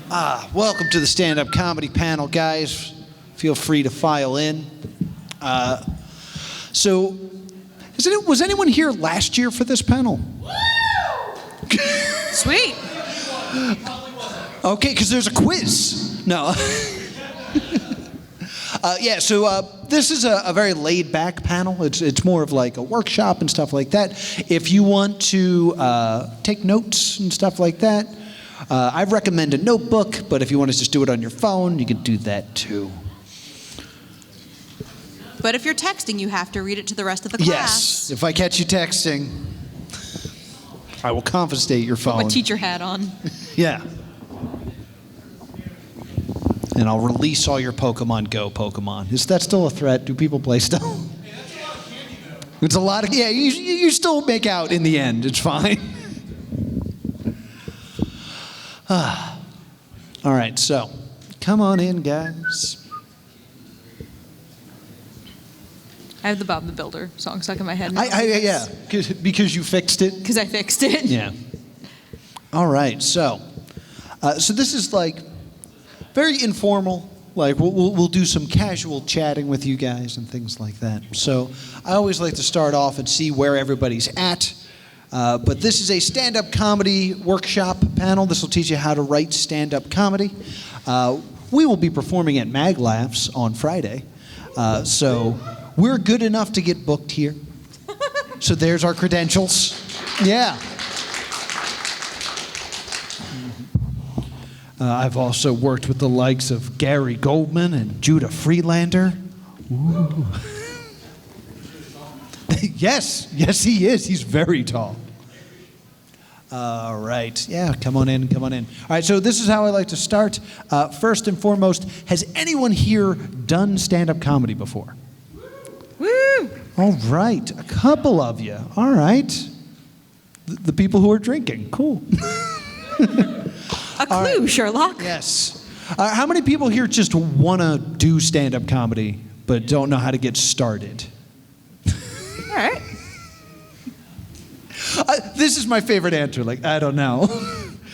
Welcome to the stand-up comedy panel, guys. Feel free to file in. Was anyone here last year for this panel? Sweet. Okay, because there's a quiz. No. This is a very laid-back panel. It's more of like a workshop and stuff like that. If you want to take notes and stuff like that, I recommend a notebook, but if you want to just do it on your phone, you can do that too. But if you're texting, you have to read it to the rest of the class. Yes, if I catch you texting, I will confiscate your phone. Put my teacher hat on. Yeah. And I'll release all your Pokemon Go Pokemon. Is that still a threat? Do people play still? Hey, that's a lot of candy, though. It's a lot of, yeah, you still make out in the end. It's fine. All right, so come on in, guys. I have the Bob the Builder song stuck in my head now. Yeah, because you fixed it? Because I fixed it. Yeah. All right, so this is like very informal. Like we'll do some casual chatting with you guys and things like that. So I always like to start off and see where everybody's at. But this is a stand-up comedy workshop panel. This will teach you how to write stand-up comedy. We will be performing at MAGLaughs on Friday. So we're good enough to get booked here. So there's our credentials. Yeah. I've also worked with the likes of Gary Goldman and Judah Friedlander. Ooh. Yes, he is. He's very tall. All right. Yeah, come on in. All right, so this is how I like to start. First and foremost, has anyone here done stand-up comedy before? Woo! All right, a couple of you. All right. The people who are drinking. Cool. A clue, right. Sherlock. Yes. How many people here just want to do stand-up comedy but don't know how to get started? All right. This is my favorite answer. Like, I don't know.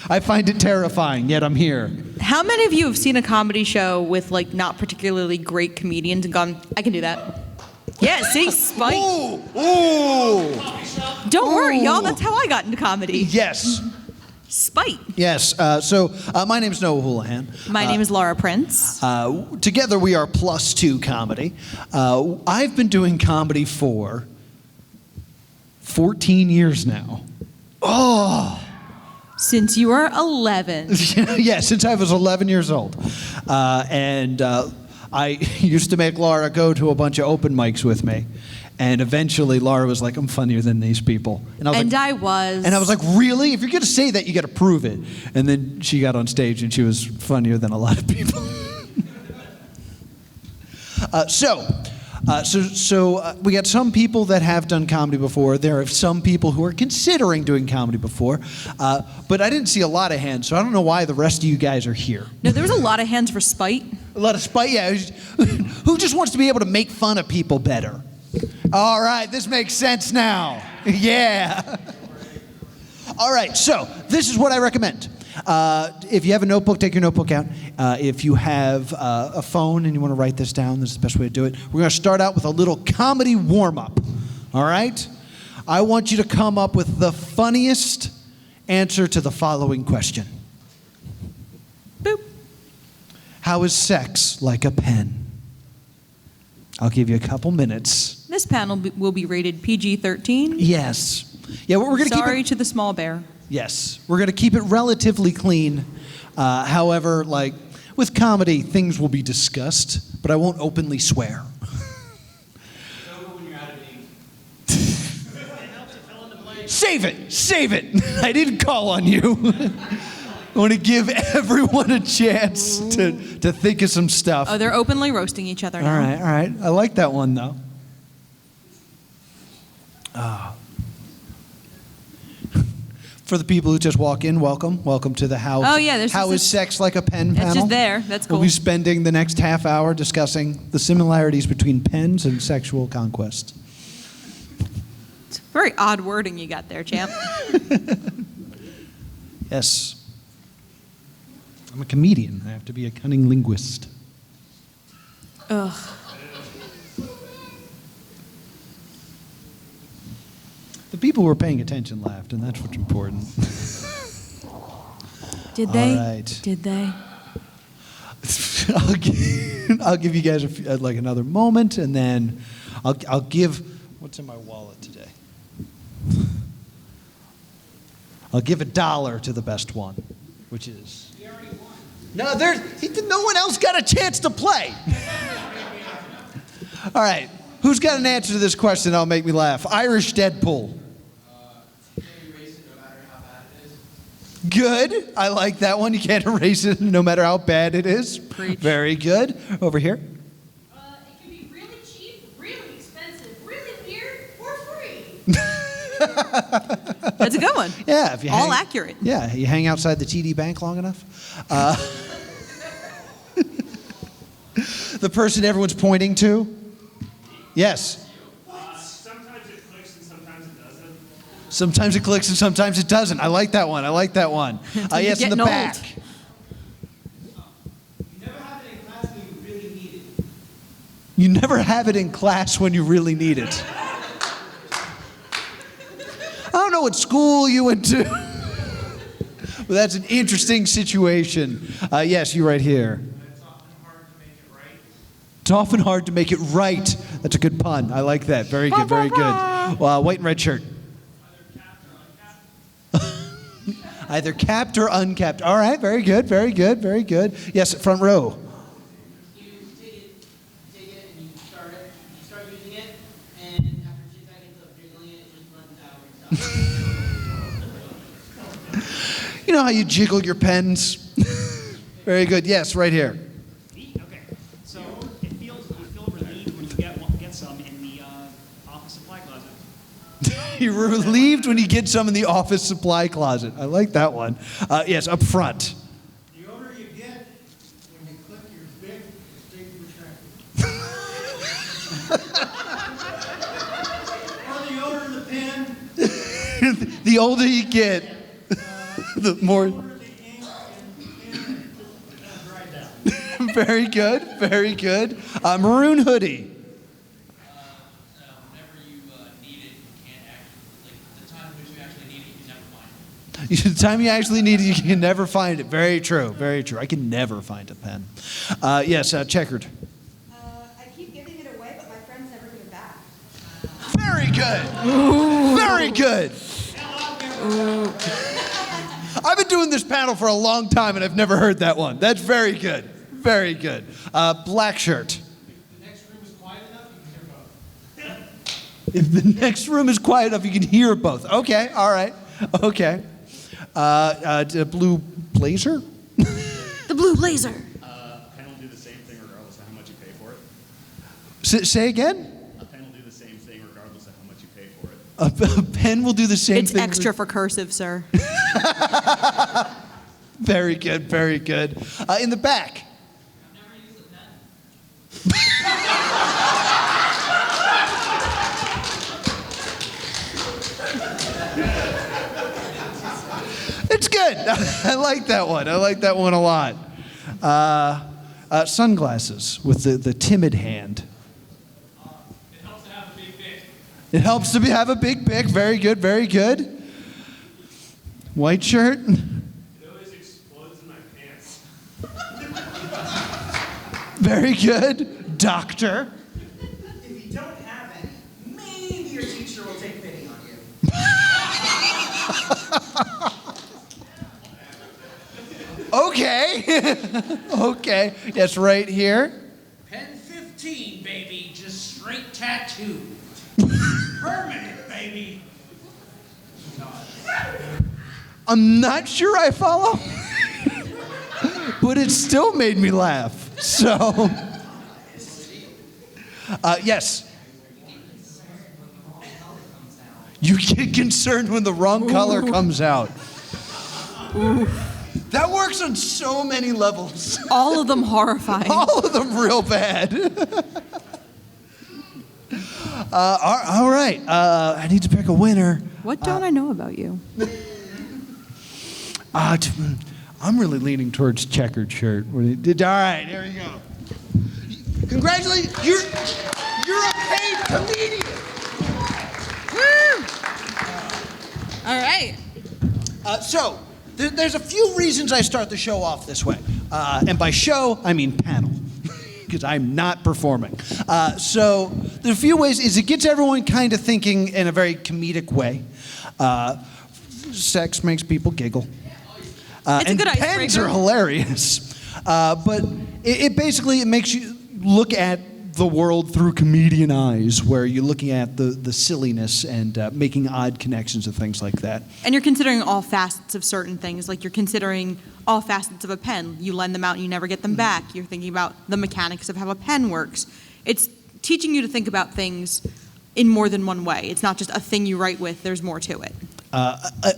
I find it terrifying, yet I'm here. How many of you have seen a comedy show with, like, not particularly great comedians and gone, I can do that? Yeah, see? Spite. Ooh. Don't worry, y'all. That's how I got into comedy. Yes. Spite. Yes. My name is Noah Houlihan. My name is Laura Prince. Together we are +2 Comedy. I've been doing comedy for 14 years now. Oh. Since you were 11. Yeah, since I was 11 years old. I used to make Laura go to a bunch of open mics with me. And eventually Laura was like, I'm funnier than these people. And I was like, really? If you're going to say that, you got to prove it. And then she got on stage and she was funnier than a lot of people. So we got some people that have done comedy before. There are some people who are considering doing comedy before. But I didn't see a lot of hands, so I don't know why the rest of you guys are here. No, there was a lot of hands for spite. A lot of spite, yeah. Who just wants to be able to make fun of people better? All right, this makes sense now. Yeah. All right, so this is what I recommend. If you have a notebook, take your notebook out. If you have a phone and you want to write this down, this is the best way to do it. We're going to start out with a little comedy warm-up. All right? I want you to come up with the funniest answer to the following question. Boop. How is sex like a pen? I'll give you a couple minutes. This panel will be rated PG-13. Yes. Yeah, we're going to keep it... Sorry to the small bear. Yes. We're going to keep it relatively clean. However, like, with comedy, things will be discussed, but I won't openly swear. Save it. I didn't call on you. I want to give everyone a chance to think of some stuff. Oh, they're openly roasting each other now. All right. I like that one, though. For the people who just walk in, welcome. Welcome to the How, oh, yeah, How is Sex Like a Pen panel. It's just there. That's cool. We'll be spending the next half hour discussing the similarities between pens and sexual conquest. It's very odd wording you got there, champ. Yes. I'm a comedian. I have to be a cunning linguist. Ugh. The people who were paying attention laughed, and that's what's important. Did they? All right. Did they? I'll give you guys like another moment, and then I'll give. What's in my wallet today? I'll give $1 to the best one, which is. He already won. No, no one else got a chance to play. All right, who's got an answer to this question that'll make me laugh? Irish Deadpool. You can't erase it no matter how bad it is. Good. I like that one. You can't erase it no matter how bad it is. Preach. Very good. Over here. It can be really cheap, really expensive, really weird, or free. That's a good one. Yeah. If you All hang, accurate. Yeah. You hang outside the TD Bank long enough. The person everyone's pointing to. Yes. Sometimes it clicks and sometimes it doesn't. Sometimes it clicks and sometimes it doesn't. I like that one. I like that one. You're Yes, in the getting old. back. You never have it in class when you really need it. You never have it in class when you really need it. I don't know what school you went to. But that's an interesting situation. Yes, you right here. It's often hard to make it right. It's often hard to make it right. That's a good pun. I like that. Very good, very good. White and red shirt. Either capped or uncapped. All right, very good, very good, very good. Yes, front row. You take it, and you start using it, and after 2 seconds of jiggling it, it just runs out of itself. You know how you jiggle your pens? Very good. Yes, right here. Okay, so you feel relieved when you get some in the office supply closet. You're relieved when you get some in the office supply closet. I like that one. Yes, up front. The older you get, when you click your big, it's big retracted. Or the older the pen, The older you get, the more. the older the ink, and the pen just dry down. Very good, very good. Maroon hoodie. Whenever you need it, you can't actually, like, the time in which you actually need it, you can never find it. The time you actually need it, you can never find it. Very true, very true. I can never find a pen. Yes, checkered. I keep giving it away, but my friends never give it back. Very good. Very good. I've been doing this panel for a long time and I've never heard that one. That's very good. Very good. Black shirt. The next room is quiet enough, you can hear both. If the next room is quiet enough, you can hear both. Okay, all right. Okay. Blue blazer? The blue blazer. Pen will do the same thing regardless of how much you pay for it. Say again? A pen will do the same thing regardless of how much you pay for it. A pen will do the same It's thing. extra for cursive, sir. Very good, very good. In the back. I've never used a pen. It's good. I like that one. I like that one a lot. Sunglasses with the timid hand. It helps to have a big bit. It helps to have a big pick. Very good, very good. White shirt. It always explodes in my pants. Very good. Doctor. If you don't have any, maybe your teacher will take pity on you. Okay. Okay. Yes, right here. Pen 15, baby, just straight tattoo. Permanent, baby. I'm not sure I follow, but it still made me laugh. So, yes. You get concerned when the wrong color comes out. That works on so many levels. All of them horrifying. All of them real bad. All right. I need to pick a winner. What don't I know about you? I'm really leaning towards checkered shirt. All right, there you go. Congratulations, you're a paid comedian. Woo! All right. So there's a few reasons I start the show off this way, and by show I mean panel, because I'm not performing. So there's a few ways. Is it gets everyone kind of thinking in a very comedic way. Sex makes people giggle. It's a and good pens icebreaker. are hilarious. But it basically makes you look at the world through comedian eyes, where you're looking at the silliness and making odd connections and things like that. And you're considering all facets of certain things. Like you're considering all facets of a pen. You lend them out and you never get them back. You're thinking about the mechanics of how a pen works. It's teaching you to think about things in more than one way. It's not just a thing you write with, there's more to it.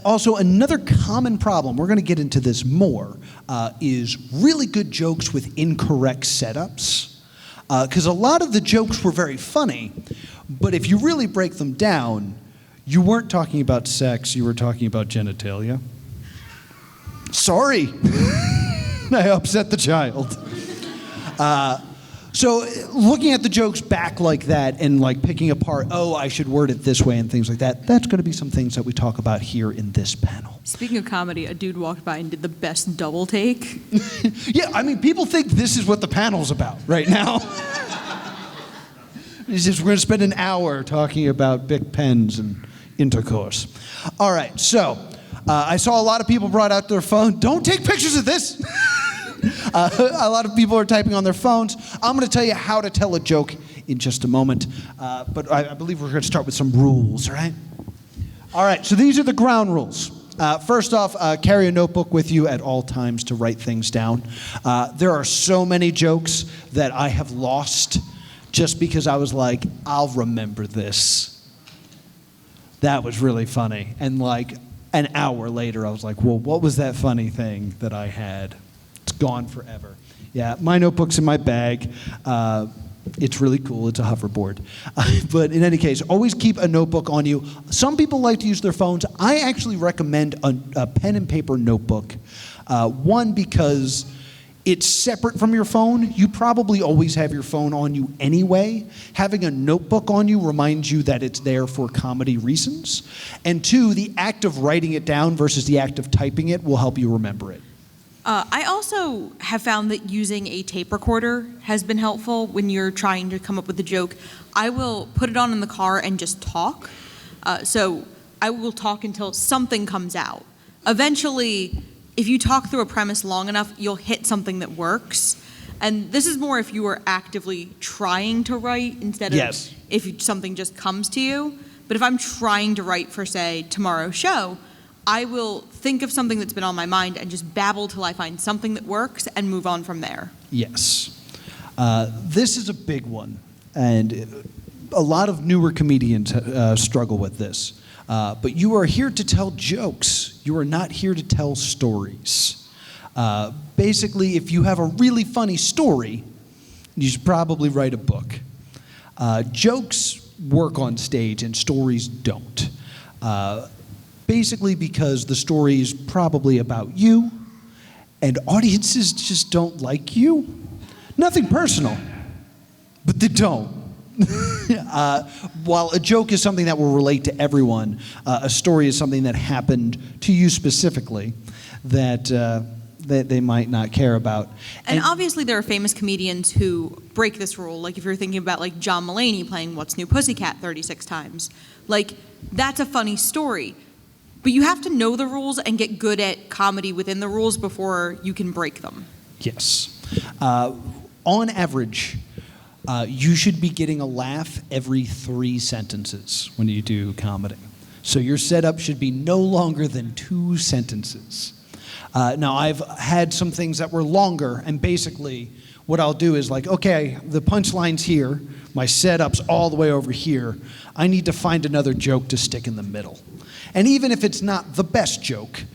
Also, another common problem, we're going to get into this more, is really good jokes with incorrect setups. Because a lot of the jokes were very funny, but if you really break them down, you weren't talking about sex, you were talking about genitalia. Sorry, I upset the child. So looking at the jokes back like that and like picking apart, oh, I should word it this way and things like that, that's going to be some things that we talk about here in this panel. Speaking of comedy, a dude walked by and did the best double take. Yeah, I mean, people think this is what the panel's about right now. It's just, we're going to spend an hour talking about big pens and intercourse. All right, so I saw a lot of people brought out their phone. Don't take pictures of this. A lot of people are typing on their phones. I'm going to tell you how to tell a joke in just a moment, but I believe we're going to start with some rules, all right? All right, so these are the ground rules. First off, carry a notebook with you at all times to write things down. There are so many jokes that I have lost just because I was like, I'll remember this. That was really funny. And like an hour later, I was like, well, what was that funny thing that I had? It's gone forever. Yeah, my notebook's in my bag. It's really cool. It's a hoverboard. But in any case, always keep a notebook on you. Some people like to use their phones. I actually recommend a pen and paper notebook. One, because it's separate from your phone. You probably always have your phone on you anyway. Having a notebook on you reminds you that it's there for comedy reasons. And two, the act of writing it down versus the act of typing it will help you remember it. I also have found that using a tape recorder has been helpful when you're trying to come up with a joke. I will put it on in the car and just talk. So I will talk until something comes out. Eventually, if you talk through a premise long enough, you'll hit something that works. And this is more if you are actively trying to write instead of if something just comes to you. But if I'm trying to write for, say, tomorrow's show, I will think of something that's been on my mind and just babble till I find something that works and move on from there. Yes. This is a big one, and a lot of newer comedians struggle with this. But you are here to tell jokes. You are not here to tell stories. Basically, if you have a really funny story, you should probably write a book. Jokes work on stage and stories don't. Basically because the story is probably about you, and audiences just don't like you. Nothing personal, but they don't. While a joke is something that will relate to everyone, a story is something that happened to you specifically that they might not care about. And obviously there are famous comedians who break this rule. Like if you're thinking about like John Mulaney playing What's New Pussycat 36 times. Like that's a funny story. But you have to know the rules and get good at comedy within the rules before you can break them. Yes. On average, you should be getting a laugh every 3 sentences when you do comedy. So your setup should be no longer than 2 sentences. Now, I've had some things that were longer, and basically what I'll do is like, okay, the punchline's here, my setup's all the way over here. I need to find another joke to stick in the middle. And even if it's not the best joke,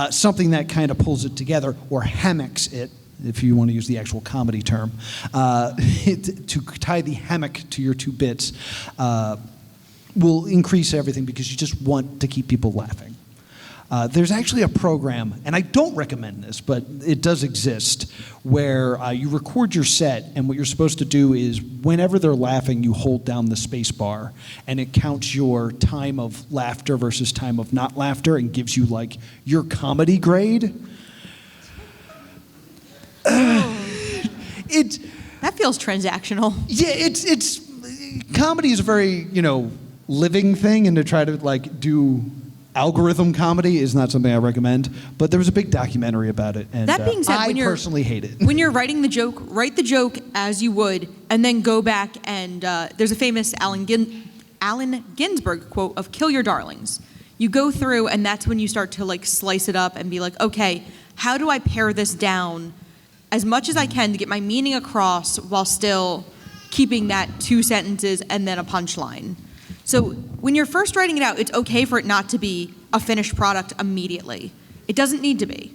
something that kind of pulls it together or hammocks it, if you want to use the actual comedy term, to tie the hammock to your 2 bits will increase everything because you just want to keep people laughing. There's actually a program, and I don't recommend this, but it does exist, where you record your set, and what you're supposed to do is whenever they're laughing, you hold down the space bar, and it counts your time of laughter versus time of not laughter and gives you like your comedy grade. That feels transactional. Yeah, it's comedy is a very, living thing, and to try to like do algorithm comedy is not something I recommend. But there was a big documentary about it, and That being said, I when you're personally hate it. When you're writing the joke, write the joke as you would, and then go back and there's a famous Allen Ginsberg quote of "Kill your darlings." You go through, and that's when you start to like slice it up and be like, okay, how do I pare this down as much as I can to get my meaning across while still keeping that 2 sentences and then a punchline. So when you're first writing it out, it's okay for it not to be a finished product immediately. It doesn't need to be.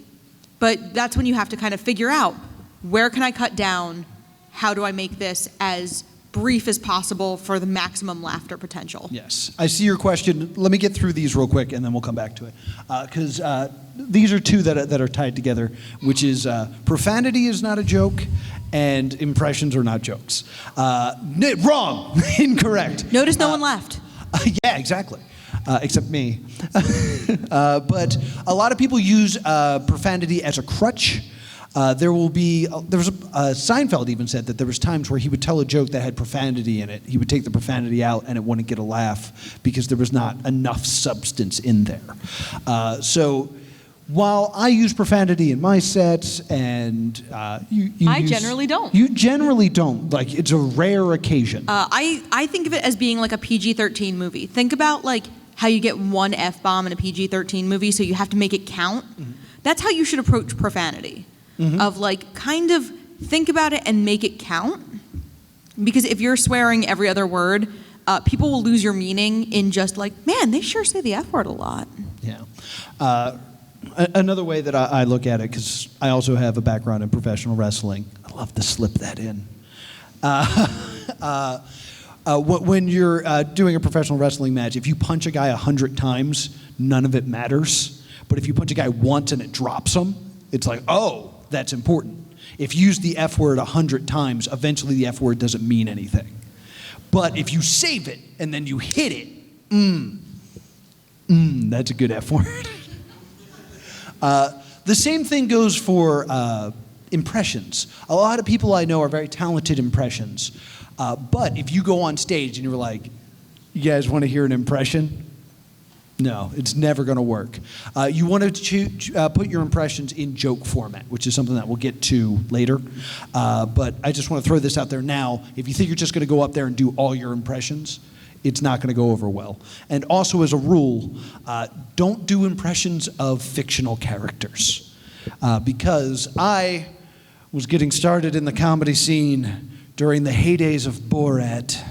But that's when you have to kind of figure out, where can I cut down? How do I make this as brief as possible for the maximum laughter potential? Yes, I see your question. Let me get through these real quick, and then we'll come back to it. Because these are two that are tied together, which is profanity is not a joke, and impressions are not jokes. Wrong, incorrect. Notice no one laughed. Yeah, exactly. Except me. But a lot of people use profanity as a crutch. Seinfeld even said that there was times where he would tell a joke that had profanity in it. He would take the profanity out and it wouldn't get a laugh because there was not enough substance in there. So while I use profanity in my sets and I generally don't. You generally don't. Like, it's a rare occasion. I think of it as being like a PG-13 movie. Think about like how you get one F-bomb in a PG-13 movie, so you have to make it count. Mm-hmm. That's how you should approach profanity. Mm-hmm. Of like, kind of think about it and make it count. Because if you're swearing every other word, people will lose your meaning in just like, man, they sure say the F word a lot. Yeah. Another way that I look at it, because I also have a background in professional wrestling, I love to slip that in. When you're doing a professional wrestling match, if you punch a guy 100 times, none of it matters. But if you punch a guy once and it drops him, it's like, oh, that's important. If you use the F word 100 times, eventually the F word doesn't mean anything. But if you save it and then you hit it, that's a good F word. The same thing goes for impressions. A lot of people I know are very talented impressions. But if you go on stage and you're like, you guys want to hear an impression? No, it's never going to work. You want to put your impressions in joke format, which is something that we'll get to later. But I just want to throw this out there now. If you think you're just going to go up there and do all your impressions, it's not going to go over well. And also, as a rule, don't do impressions of fictional characters. Because I was getting started in the comedy scene during the heydays of Borat.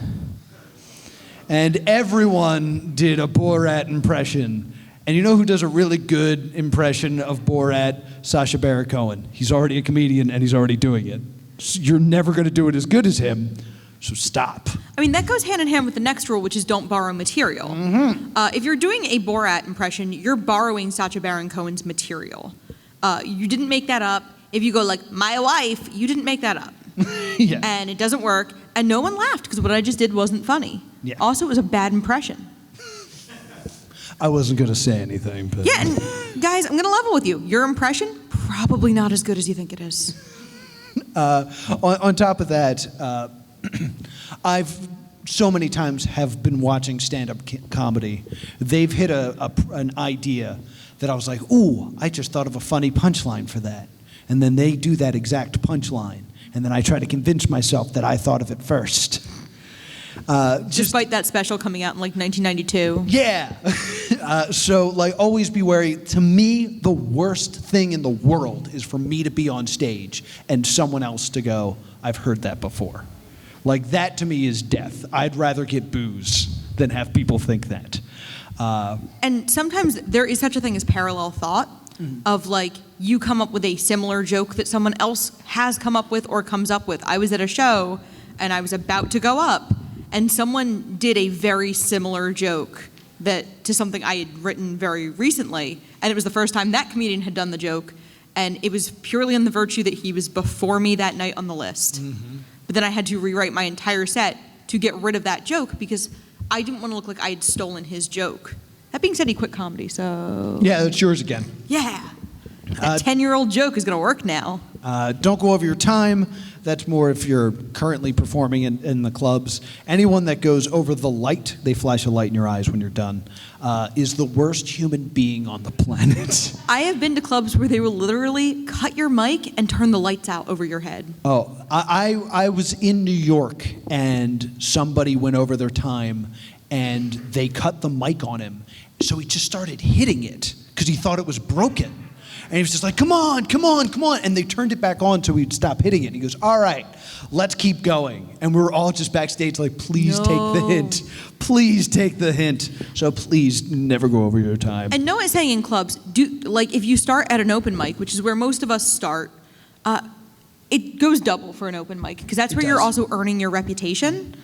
And everyone did a Borat impression. And you know who does a really good impression of Borat? Sacha Baron Cohen. He's already a comedian and he's already doing it. So you're never going to do it as good as him, so stop. I mean, that goes hand in hand with the next rule, which is don't borrow material. Mm-hmm. If you're doing a Borat impression, you're borrowing Sacha Baron Cohen's material. You didn't make that up. If you go like, my wife, you didn't make that up. Yeah. And it doesn't work. And no one laughed because what I just did wasn't funny. Yeah. Also, it was a bad impression. I wasn't going to say anything. But yeah, and guys, I'm going to level with you. Your impression, probably not as good as you think it is. On top of that, I've so many times have been watching stand-up comedy. They've hit an idea that I was like, ooh, I just thought of a funny punchline for that. And then they do that exact punchline. And then I try to convince myself that I thought of it first. Despite that special coming out in like 1992. Yeah. So like, always be wary. To me, the worst thing in the world is for me to be on stage and someone else to go, I've heard that before. Like, that to me is death. I'd rather get booze than have people think that. And sometimes there is such a thing as parallel thought. Of like, you come up with a similar joke that someone else has come up with or comes up with. I was at a show and I was about to go up and someone did a very similar joke to something I had written very recently, and it was the first time that comedian had done the joke, and it was purely on the virtue that he was before me that night on the list. But then I had to rewrite my entire set to get rid of that joke because I didn't want to look like I had stolen his joke. That being said, he quit comedy, so... Yeah, that's yours again. Yeah. That 10-year-old joke is going to work now. Don't go over your time. That's more if you're currently performing in the clubs. Anyone that goes over the light, they flash a light in your eyes when you're done, is the worst human being on the planet. I have been to clubs where they will literally cut your mic and turn the lights out over your head. Oh, I was in New York, and somebody went over their time, and they cut the mic on him. So he just started hitting it because he thought it was broken. And he was just like, come on, come on, come on. And they turned it back on so he'd stop hitting it. And he goes, all right, let's keep going. And we were all just backstage like, please take the hint. Please take the hint. So please never go over your time. And Noah is saying in clubs, if you start at an open mic, which is where most of us start, it goes double for an open mic because that's where you're also earning your reputation.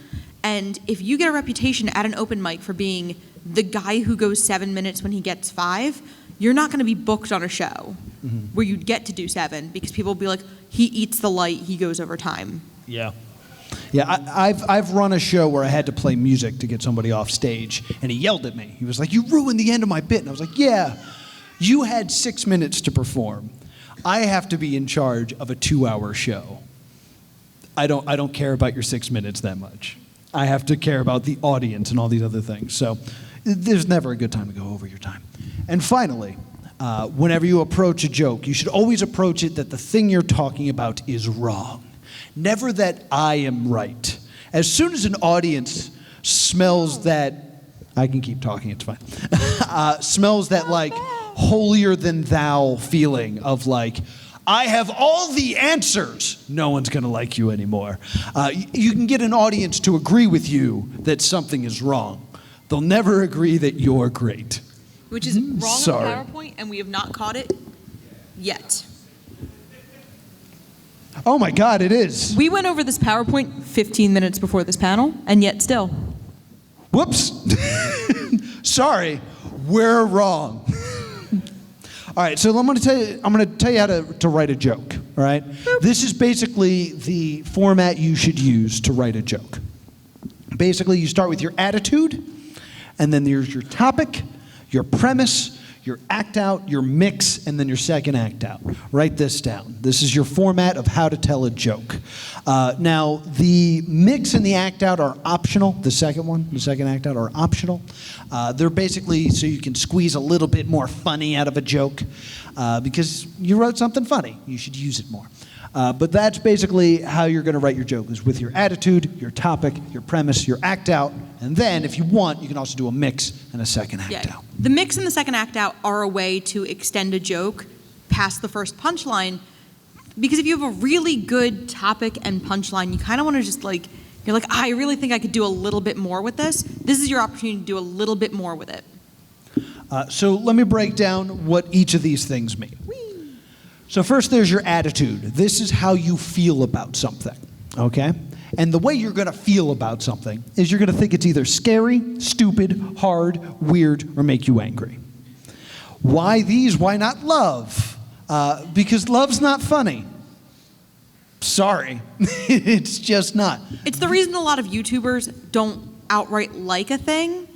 And if you get a reputation at an open mic for being the guy who goes 7 minutes when he gets 5, you're not going to be booked on a show where you get to do 7 because people will be like, he eats the light, he goes over time. Yeah. Yeah, I've run a show where I had to play music to get somebody off stage, and he yelled at me. He was like, you ruined the end of my bit. And I was like, yeah, you had 6 minutes to perform. I have to be in charge of a 2-hour show. I don't care about your 6 minutes that much. I have to care about the audience and all these other things. So there's never a good time to go over your time. And finally, whenever you approach a joke, you should always approach it that the thing you're talking about is wrong. Never that I am right. As soon as an audience smells that, I can keep talking, it's fine, smells that like holier than thou feeling of like, I have all the answers, no one's going to like you anymore. You can get an audience to agree with you that something is wrong. They'll never agree that you're great. Which is wrong Sorry. on PowerPoint, and we have not caught it yet. Oh my God, it is. We went over this PowerPoint 15 minutes before this panel, and yet still. Whoops. Sorry, we're wrong. All right, so I'm going to tell you how to write a joke. All right, this is basically the format you should use to write a joke. Basically, you start with your attitude, and then there's your topic, your premise, your act out, your mix, and then your second act out. Write this down. This is your format of how to tell a joke. Now, the mix and the act out are optional. The second act out are optional. They're basically so you can squeeze a little bit more funny out of a joke because you wrote something funny. You should use it more. But that's basically how you're going to write your joke, is with your attitude, your topic, your premise, your act out, and then, if you want, you can also do a mix and a second act out. The mix and the second act out are a way to extend a joke past the first punchline, because if you have a really good topic and punchline, you kind of want to just like, you're like, I really think I could do a little bit more with this. This is your opportunity to do a little bit more with it. So let me break down what each of these things mean. So first, there's your attitude. This is how you feel about something, okay? And the way you're going to feel about something is you're going to think it's either scary, stupid, hard, weird, or make you angry. Why these? Why not love? Because love's not funny. Sorry. It's just not. It's the reason a lot of YouTubers don't outright like a thing.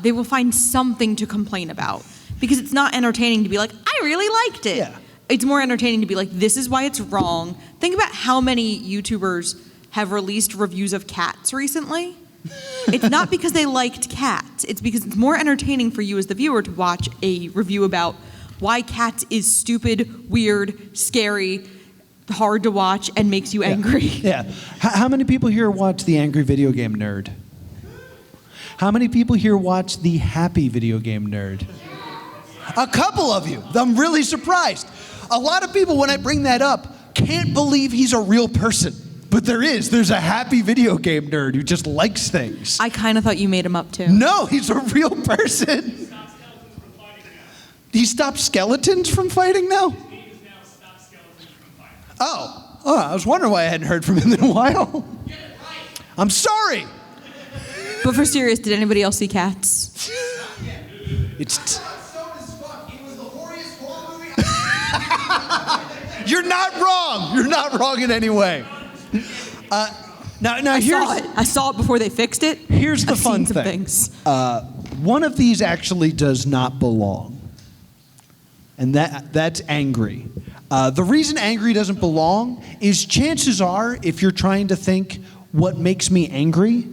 They will find something to complain about because it's not entertaining to be like, I really liked it. Yeah. It's more entertaining to be like, this is why it's wrong. Think about how many YouTubers have released reviews of cats recently. It's not because they liked cats. It's because it's more entertaining for you as the viewer to watch a review about why cats is stupid, weird, scary, hard to watch, and makes you angry. Yeah. How many people here watch the Angry Video Game Nerd? How many people here watch the Happy Video Game Nerd? A couple of you. I'm really surprised. A lot of people, when I bring that up, can't believe he's a real person. But there is. There's a Happy Video Game Nerd who just likes things. I kind of thought you made him up too. No, he's a real person. He stopped skeletons from fighting now? Oh, I was wondering why I hadn't heard from him in a while. I'm sorry. But for serious, did anybody else see cats? It's So as fuck. It was the horniest horror movie You're not wrong. You're not wrong in any way. Now I saw it before they fixed it. Here's the I've fun seen some thing. things. One of these actually does not belong, and that's angry. The reason angry doesn't belong is chances are, if you're trying to think what makes me angry,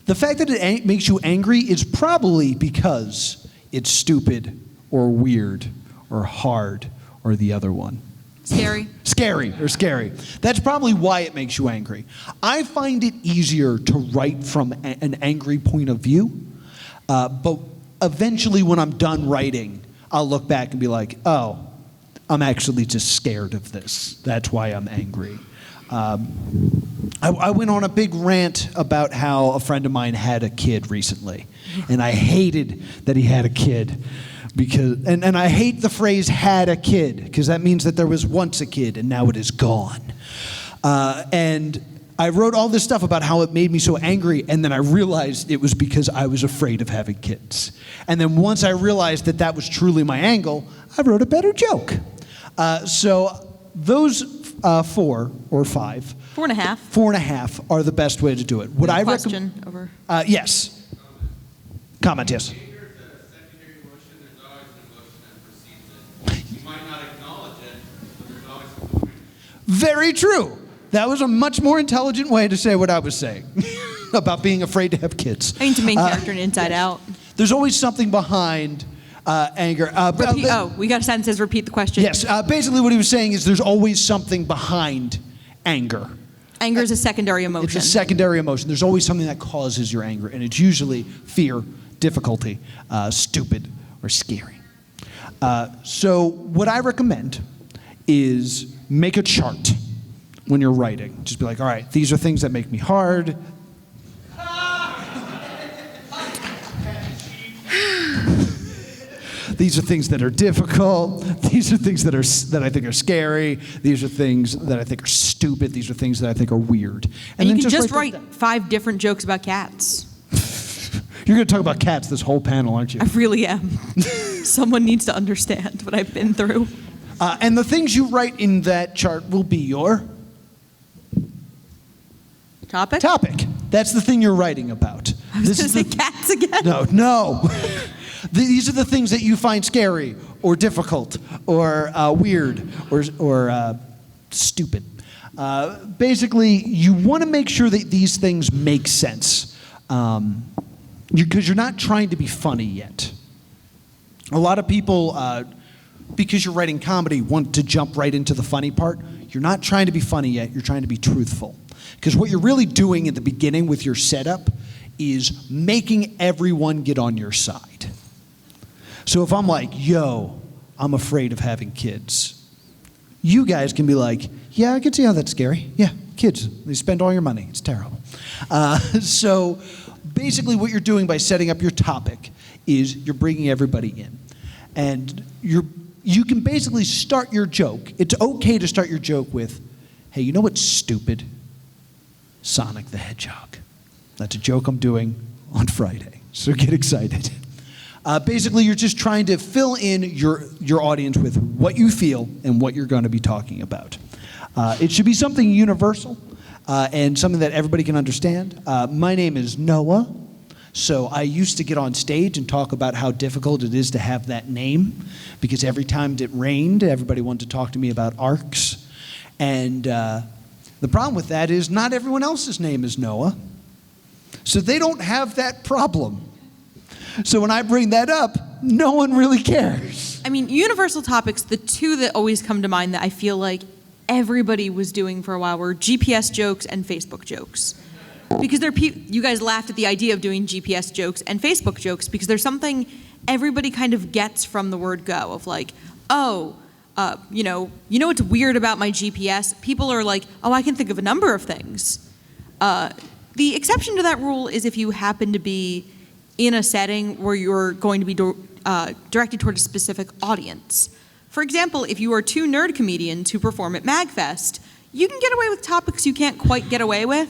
the fact that it makes you angry is probably because it's stupid or weird or hard or the other one. Scary. Scary. That's probably why it makes you angry. I find it easier to write from an angry point of view, but eventually when I'm done writing, I'll look back and be like, oh, I'm actually just scared of this. That's why I'm angry. I went on a big rant about how a friend of mine had a kid recently, and I hated that he had a kid. Because and I hate the phrase "had a kid" because that means that there was once a kid and now it is gone. And I wrote all this stuff about how it made me so angry, and then I realized it was because I was afraid of having kids. And then once I realized that that was truly my angle, I wrote a better joke. So those 4 or 5, 4.5. 4.5 are the best way to do it. Would I Question over. Yes. Comment. Yes. Very true. That was a much more intelligent way to say what I was saying about being afraid to have kids. I mean, to main character in Inside Out. There's always something behind anger. We got a sentence that says repeat the question. Yes. Basically, what he was saying is there's always something behind anger. Anger is a secondary emotion. It's a secondary emotion. There's always something that causes your anger, and it's usually fear, difficulty, stupid, or scary. So what I recommend is make a chart when you're writing. Just be like, all right, these are things that make me hard. These are things that are difficult. These are things that I think are scary. These are things that I think are stupid. These are things that I think are weird. And you can just those write down. 5 different jokes about cats. You're going to talk about cats this whole panel, aren't you? I really am. Someone needs to understand what I've been through. And the things you write in that chart will be your Topic? That's the thing you're writing about. I was going to say cats again. No. These are the things that you find scary or difficult or weird or stupid. Basically, you want to make sure that these things make sense because you're not trying to be funny yet. A lot of people, because you're writing comedy, want to jump right into the funny part. You're not trying to be funny yet. You're trying to be truthful. Because what you're really doing at the beginning with your setup is making everyone get on your side. So if I'm like, yo, I'm afraid of having kids, you guys can be like, yeah, I can see how that's scary. Yeah, kids, they spend all your money. It's terrible. So basically what you're doing by setting up your topic is you're bringing everybody in. And you can basically start your joke. It's okay to start your joke with, hey, you know what's stupid? Sonic the Hedgehog. That's a joke I'm doing on Friday, so get excited. Basically, you're just trying to fill in your audience with what you feel and what you're going to be talking about. It should be something universal and something that everybody can understand. My name is Noah, so I used to get on stage and talk about how difficult it is to have that name because every time it rained, everybody wanted to talk to me about arcs. And the problem with that is not everyone else's name is Noah, so they don't have that problem. So when I bring that up, no one really cares. I mean, universal topics, the two that always come to mind that I feel like everybody was doing for a while were GPS jokes and Facebook jokes. Because you guys laughed at the idea of doing GPS jokes and Facebook jokes because there's something everybody kind of gets from the word go of like, oh, you know what's weird about my GPS? People are like, oh, I can think of a number of things. The exception to that rule is if you happen to be in a setting where you're going to be directed toward a specific audience. For example, if you are 2 nerd comedians who perform at MAGFest, you can get away with topics you can't quite get away with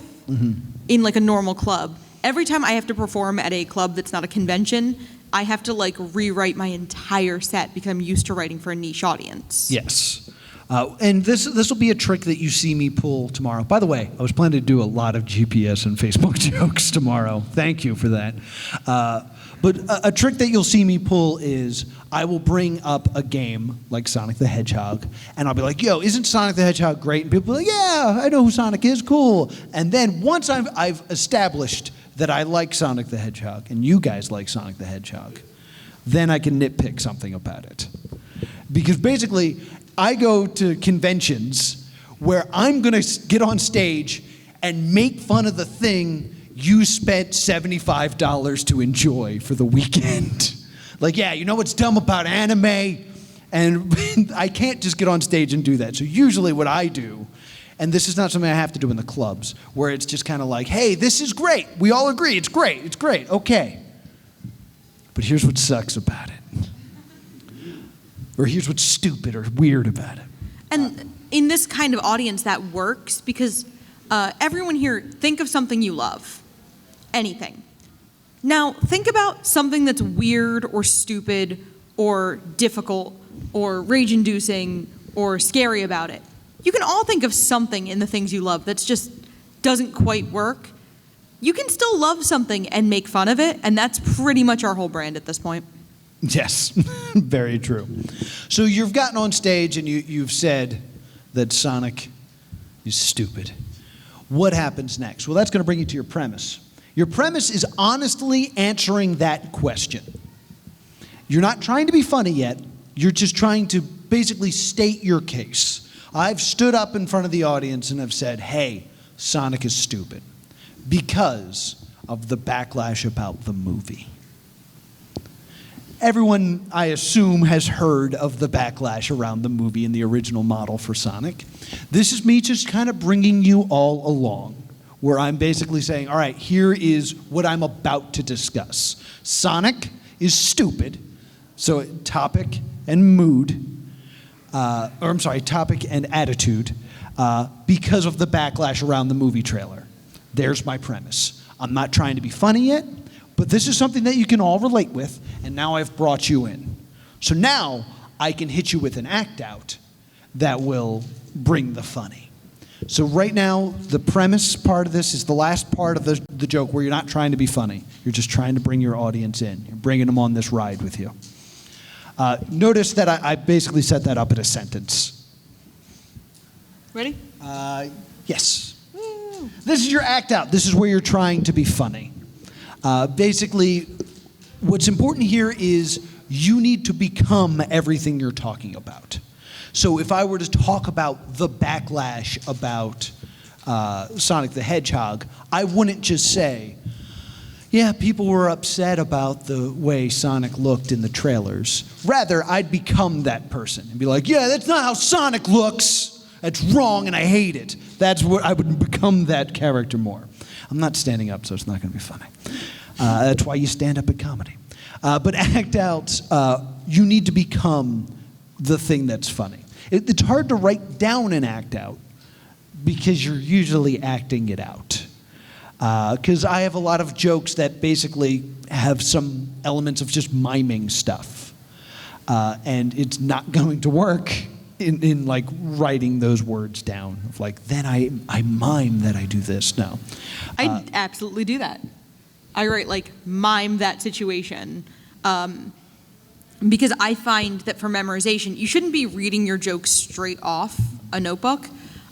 in like a normal club. Every time I have to perform at a club that's not a convention, I have to like rewrite my entire set because I'm used to writing for a niche audience. Yes. And this will be a trick that you see me pull tomorrow. By the way, I was planning to do a lot of GPS and Facebook jokes tomorrow. Thank you for that. But a trick that you'll see me pull is I will bring up a game like Sonic the Hedgehog, and I'll be like, yo, isn't Sonic the Hedgehog great? And people will be like, yeah, I know who Sonic is, cool. And then once I've established that I like Sonic the Hedgehog, and you guys like Sonic the Hedgehog, then I can nitpick something about it. Because basically, I go to conventions where I'm going to get on stage and make fun of the thing you spent $75 to enjoy for the weekend. Like, yeah, you know what's dumb about anime? And I can't just get on stage and do that. So usually what I do, and this is not something I have to do in the clubs, where it's just kind of like, hey, this is great. We all agree, it's great, okay. But here's what sucks about it. Or here's what's stupid or weird about it. And in this kind of audience, that works because everyone here, think of something you love. Anything. Now, think about something that's weird or stupid or difficult or rage-inducing or scary about it. You can all think of something in the things you love that's just doesn't quite work. You can still love something and make fun of it, and that's pretty much our whole brand at this point. Yes, very true. So you've gotten on stage and you've said that Sonic is stupid. What happens next? Well, that's going to bring you to your premise. Your premise is honestly answering that question. You're not trying to be funny yet. You're just trying to basically state your case. I've stood up in front of the audience and have said, hey, Sonic is stupid because of the backlash about the movie. Everyone, I assume, has heard of the backlash around the movie and the original model for Sonic. This is me just kind of bringing you all along, where I'm basically saying, all right, here is what I'm about to discuss. Sonic is stupid, so topic and mood, topic and attitude, because of the backlash around the movie trailer. There's my premise. I'm not trying to be funny yet, but this is something that you can all relate with, and now I've brought you in. So now I can hit you with an act out that will bring the funny. So right now, the premise part of this is the last part of the joke where you're not trying to be funny. You're just trying to bring your audience in. You're bringing them on this ride with you. Notice that I basically set that up in a sentence. Ready? Yes. This is your act out. This is where you're trying to be funny. Basically, what's important here is you need to become everything you're talking about. So if I were to talk about the backlash about Sonic the Hedgehog, I wouldn't just say, yeah, people were upset about the way Sonic looked in the trailers. Rather, I'd become that person and be like, yeah, that's not how Sonic looks. That's wrong and I hate it. That's what I would become that character more. I'm not standing up, so it's not going to be funny. That's why you stand up at comedy. But act out, you need to become the thing that's funny. It's hard to write down an act out because you're usually acting it out. Because I have a lot of jokes that basically have some elements of just miming stuff. And it's not going to work in like writing those words down. Of like, then I mime that I do this. No. I absolutely do that. I write like mime that situation. Because I find that for memorization, you shouldn't be reading your jokes straight off a notebook.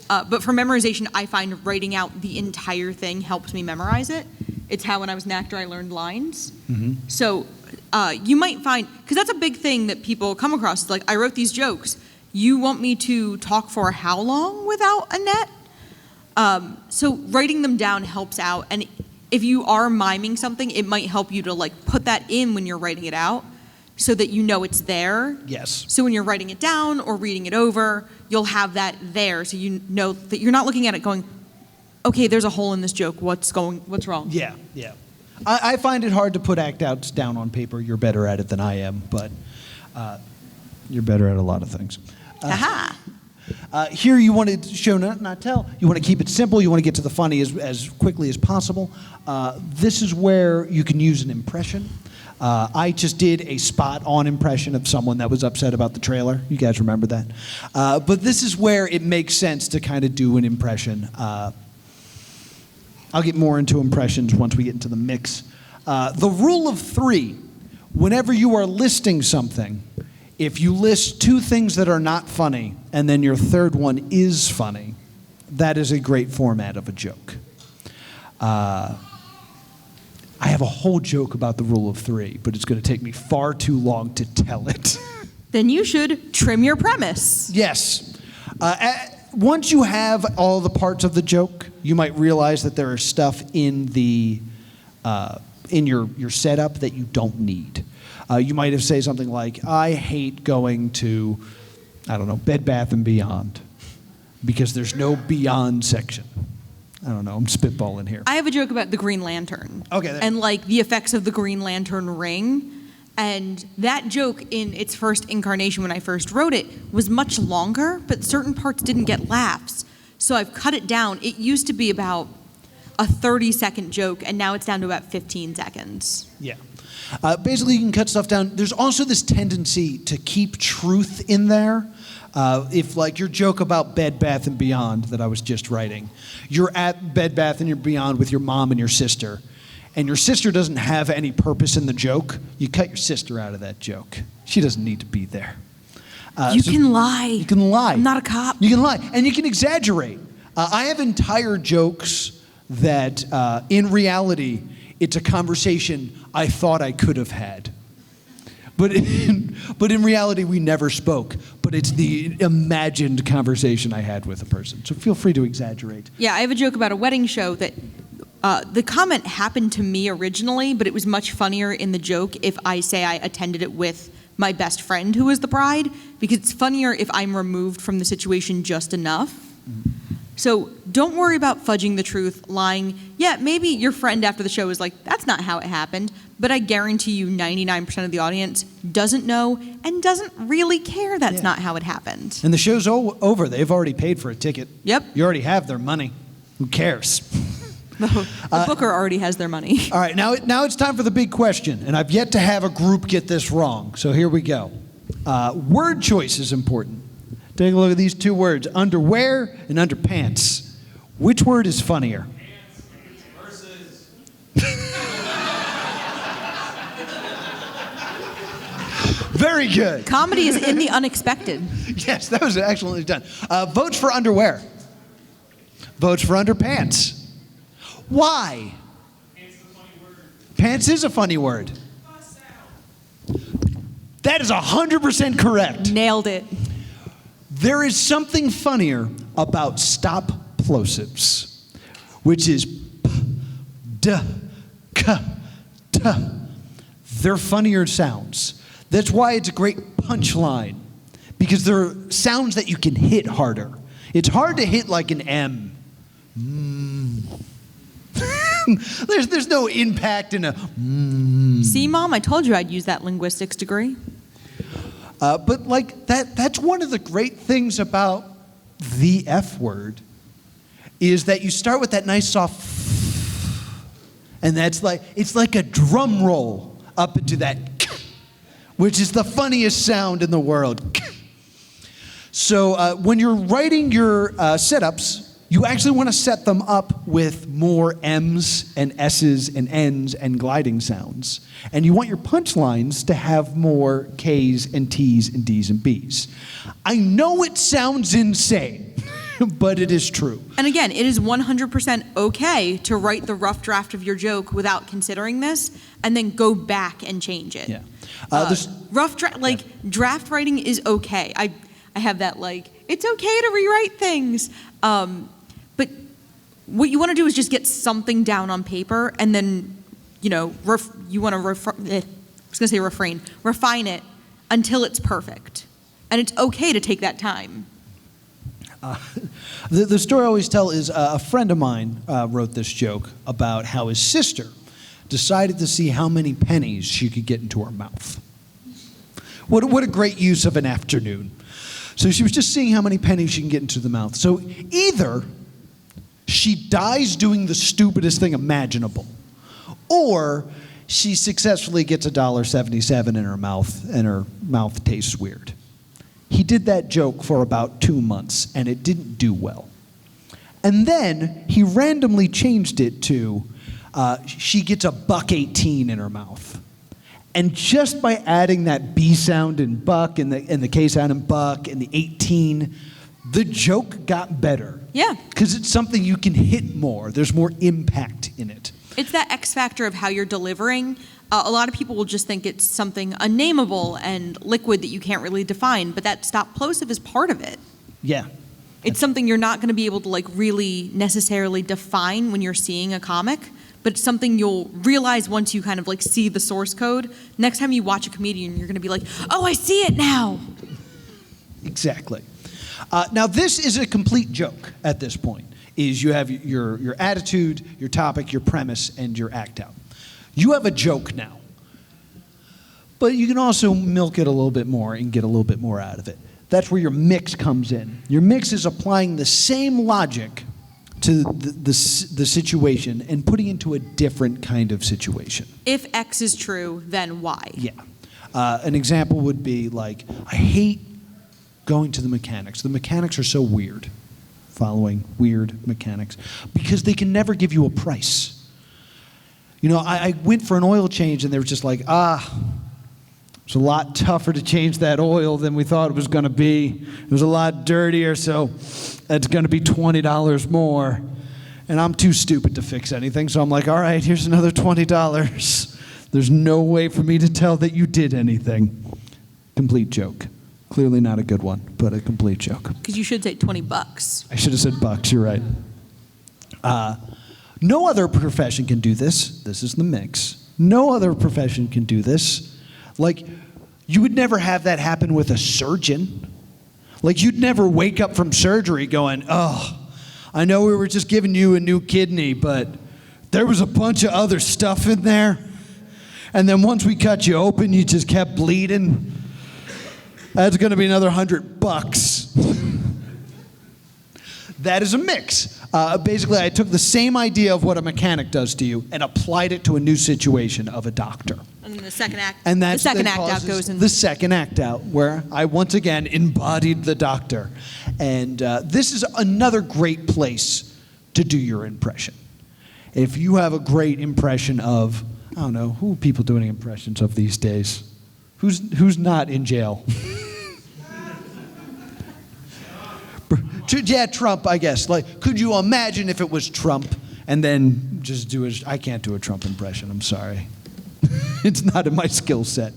But for memorization, I find writing out the entire thing helps me memorize it. It's how when I was an actor, I learned lines. Mm-hmm. So you might find, because that's a big thing that people come across. It's like, I wrote these jokes. You want me to talk for how long without a net? So writing them down helps out. And if you are miming something, it might help you to like put that in when you're writing it out so that you know it's there. Yes. So when you're writing it down or reading it over, you'll have that there so you know that you're not looking at it going, okay, there's a hole in this joke. What's wrong? Yeah. I find it hard to put act outs down on paper. You're better at it than I am, but you're better at a lot of things. Aha. Here you want to show, not tell. You want to keep it simple. You want to get to the funny as quickly as possible. This is where you can use an impression. I just did a spot-on impression of someone that was upset about the trailer. You guys remember that? But this is where it makes sense to kind of do an impression. I'll get more into impressions once we get into the mix. The rule of 3, whenever you are listing something, if you list 2 things that are not funny and then your third one is funny, that is a great format of a joke. I have a whole joke about the rule of 3, but it's going to take me far too long to tell it. Then you should trim your premise. Yes. Once you have all the parts of the joke, you might realize that there is stuff in the in your setup that you don't need. You might have said something like, "I hate going to, I don't know, Bed Bath & Beyond, because there's no Beyond section." I don't know, I'm spitballing here. I have a joke about the Green Lantern. Okay, there. And like the effects of the Green Lantern ring. And that joke in its first incarnation when I first wrote it was much longer, but certain parts didn't get laughs. So I've cut it down. It used to be about a 30-second joke, and now it's down to about 15 seconds. Yeah. Basically, you can cut stuff down. There's also this tendency to keep truth in there. If, like, your joke about Bed Bath & Beyond that I was just writing, you're at Bed Bath & Beyond with your mom and your sister, and your sister doesn't have any purpose in the joke, you cut your sister out of that joke. She doesn't need to be there. You can lie. You can lie. I'm not a cop. You can lie. And you can exaggerate. I have entire jokes that, in reality, it's a conversation I thought I could have had. But in reality, we never spoke. But it's the imagined conversation I had with a person. So feel free to exaggerate. Yeah, I have a joke about a wedding show that the comment happened to me originally, but it was much funnier in the joke if I say I attended it with my best friend who was the bride, because it's funnier if I'm removed from the situation just enough. Mm-hmm. So don't worry about fudging the truth, lying. Yeah, maybe your friend after the show is like, that's not how it happened, but I guarantee you 99% of the audience doesn't know and doesn't really care that's not how it happened. And the show's over. They've already paid for a ticket. Yep. You already have their money. Who cares? The booker already has their money. All right, now it's time for the big question, and I've yet to have a group get this wrong, so here we go. Word choice is important. Take a look at these 2 words, underwear and underpants. Which word is funnier? Pants versus. Very good. Comedy is in the unexpected. Yes, that was excellently done. Votes for underwear. Votes for underpants. Why? Pants is a funny word. Pants is a funny word. That is 100% correct. Nailed it. There is something funnier about stop plosives, which is p, d, k, t. They're funnier sounds. That's why it's a great punchline, because they're sounds that you can hit harder. It's hard to hit like an M. There's no impact in a. See, Mom, I told you I'd use that linguistics degree. But like that's one of the great things about the F word, is that you start with that nice soft, and it's like a drum roll up into that, which is the funniest sound in the world. So when you're writing your setups, you actually want to set them up with more M's and S's and N's and gliding sounds. And you want your punchlines to have more K's and T's and D's and B's. I know it sounds insane, but it is true. And again, it is 100% okay to write the rough draft of your joke without considering this, and then go back and change it. Yeah. Rough draft, draft writing is okay. I have that it's okay to rewrite things. But what you want to do is just get something down on paper, and then, you want to refine it until it's perfect. And it's okay to take that time. The story I always tell is a friend of mine wrote this joke about how his sister decided to see how many pennies she could get into her mouth. What a great use of an afternoon. So she was just seeing how many pennies she can get into the mouth. So either she dies doing the stupidest thing imaginable, or she successfully gets $1.77 in her mouth, and her mouth tastes weird. He did that joke for about 2 months, and it didn't do well. And then he randomly changed it to, she gets $1.18 in her mouth. And just by adding that B sound in buck and the K sound in buck and the 18, the joke got better. Yeah. Because it's something you can hit more. There's more impact in it. It's that X factor of how you're delivering. A lot of people will just think it's something unnameable and liquid that you can't really define, but that stop plosive is part of it. Yeah. It's something you're not going to be able to like really necessarily define when you're seeing a comic, but it's something you'll realize once you kind of like see the source code. Next time you watch a comedian, you're going to be like, oh, I see it now. Exactly. Now, this is a complete joke at this point. Is you have your attitude, your topic, your premise, and your act out. You have a joke now. But you can also milk it a little bit more and get a little bit more out of it. That's where your mix comes in. Your mix is applying the same logic to the situation and putting it into a different kind of situation. If X is true, then Y. Yeah. An example would be like, I hate going to the mechanics. The mechanics are so weird, following weird mechanics, because they can never give you a price. You know, I went for an oil change and they were just like, it's a lot tougher to change that oil than we thought it was going to be. It was a lot dirtier, so it's going to be $20 more. And I'm too stupid to fix anything, so I'm like, all right, here's another $20. There's no way for me to tell that you did anything. Complete joke. Clearly not a good one, but a complete joke. Because you should say $20. I should have said bucks, you're right. No other profession can do this. This is the mix. No other profession can do this. Like, you would never have that happen with a surgeon. Like, you'd never wake up from surgery going, oh, I know we were just giving you a new kidney, but there was a bunch of other stuff in there. And then once we cut you open, you just kept bleeding. That's going to be another $100. That is a mix. Basically, I took the same idea of what a mechanic does to you and applied it to a new situation of a doctor. And then the second act, And the that's second that act out causes goes in. the second act out, where I once again embodied the doctor. And this is another great place to do your impression. If you have a great impression of, I don't know, who are people doing impressions of these days? Who's not in jail? Yeah, Trump, I guess. Like, could you imagine if it was Trump and then just do a... I can't do a Trump impression, I'm sorry. It's not in my skill set.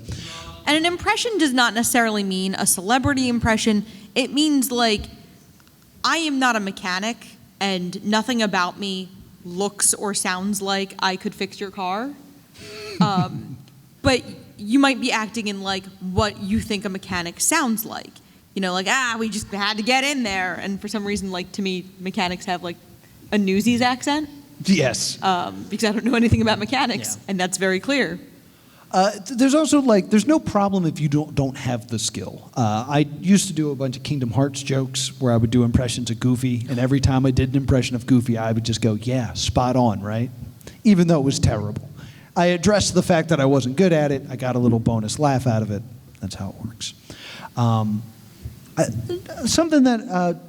And an impression does not necessarily mean a celebrity impression. It means, like, I am not a mechanic, and nothing about me looks or sounds like I could fix your car. But you might be acting in, like, what you think a mechanic sounds like. You know, like, we just had to get in there. And for some reason, like, to me, mechanics have, like, a Newsies accent. Yes. Because I don't know anything about mechanics, Yeah. and that's very clear. There's also, like, there's no problem if you don't have the skill. I used to do a bunch of Kingdom Hearts jokes where I would do impressions of Goofy, and every time I did an impression of Goofy, I would just go, yeah, spot on, right? Even though it was terrible. I addressed the fact that I wasn't good at it. I got a little bonus laugh out of it. That's how it works. Something that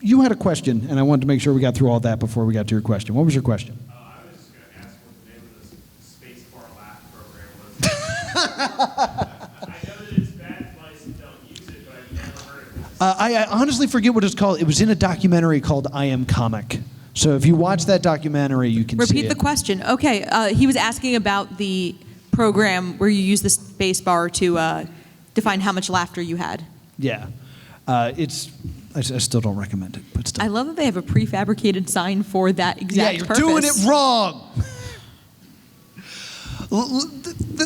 you had a question, and I wanted to make sure we got through all that before we got to your question. What was your question? I was just going to ask what the name of this Space Bar Laugh program was. I know that it's bad advice and don't use it, but I've never heard of it. I honestly forget what it's called. It was in a documentary called I Am Comic. So if you watch that documentary, you can see it. Repeat the question. Okay, he was asking about the program where you use the space bar to define how much laughter you had. Yeah. I still don't recommend it, but still. I love that they have a prefabricated sign for that exact you're purpose. doing it wrong.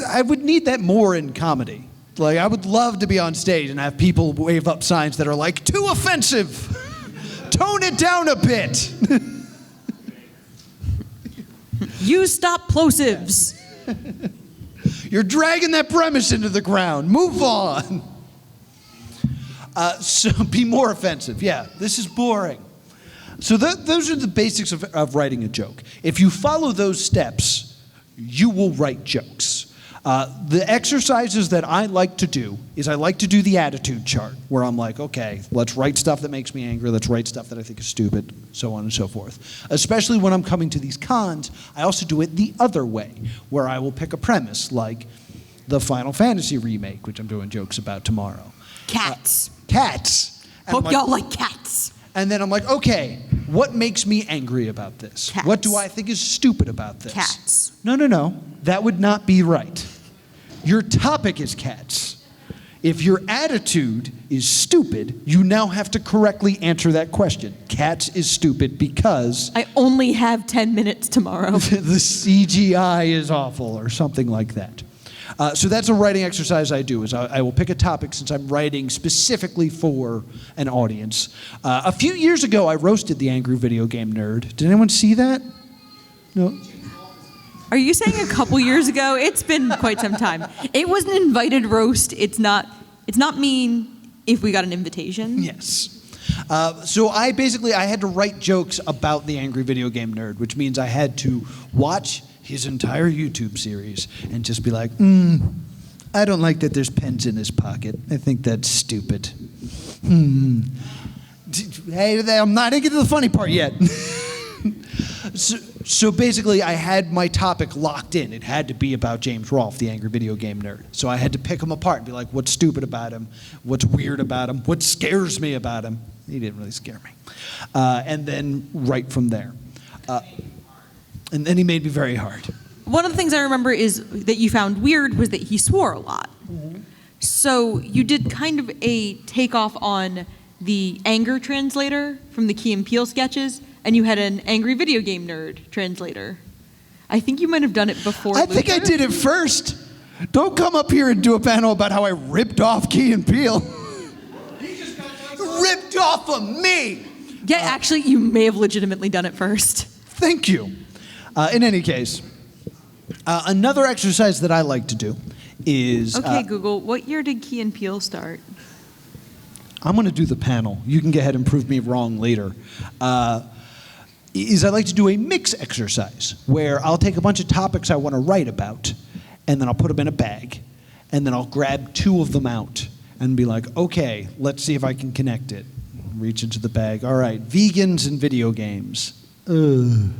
I would need that more in comedy. Like, I would love to be on stage and have people wave up signs that are like, too offensive. Tone it down a bit. Use stop plosives. You're dragging that premise into the ground. Move on. So be more offensive. Yeah, this is boring. So those are the basics of writing a joke. If you follow those steps, you will write jokes. The exercises that I like to do is I like to do the attitude chart, where I'm like, okay, let's write stuff that makes me angry, let's write stuff that I think is stupid, so on and so forth. Especially when I'm coming to these cons, I also do it the other way, where I will pick a premise, like the Final Fantasy remake, which I'm doing jokes about tomorrow. Cats. Cats. And Hope I'm like, y'all like cats. and then I'm like, okay, what makes me angry about this? Cats. What do I think is stupid about this? Cats. No. That would not be right. Your topic is cats. If your attitude is stupid, you now have to correctly answer that question. Cats is stupid because I only have 10 minutes tomorrow. the CGI is awful or something like that. So that's a writing exercise I do, is I will pick a topic since I'm writing specifically for an audience. A few years ago, I roasted the Angry Video Game Nerd. Did anyone see that? No? Are you saying a couple years ago? It's been quite some time. It was an invited roast. It's not mean if we got an invitation. Yes. So I had to write jokes about the Angry Video Game Nerd, which means I had to watch his entire YouTube series and just be like, I don't like that there's pens in his pocket. I think that's stupid. Hey, I'm not getting to the funny part yet. So basically, I had my topic locked in. It had to be about James Rolfe, the Angry Video Game Nerd. So I had to pick him apart and be like, what's stupid about him? What's weird about him? What scares me about him? He didn't really scare me. And then write from there. And then he made me very hard. One of the things I remember is that you found weird was that he swore a lot. So you did kind of a takeoff on the anger translator from the Key and Peele sketches, and you had an Angry Video Game Nerd translator. I think you might have done it before. I think I did it first. Don't come up here and do a panel about how I ripped off Key and Peele. Ripped off of me! Yeah, actually, you may have legitimately done it first. Thank you. In any case, another exercise that I like to do is... Okay, Google, what year did Key and Peele start? I'm going to do the panel. You can go ahead and prove me wrong later. Is I like to do a mix exercise where I'll take a bunch of topics I want to write about, and then I'll put them in a bag, and then I'll grab two of them out and be like, okay, let's see if I can connect it. Reach into the bag. All right, vegans and video games. Ugh.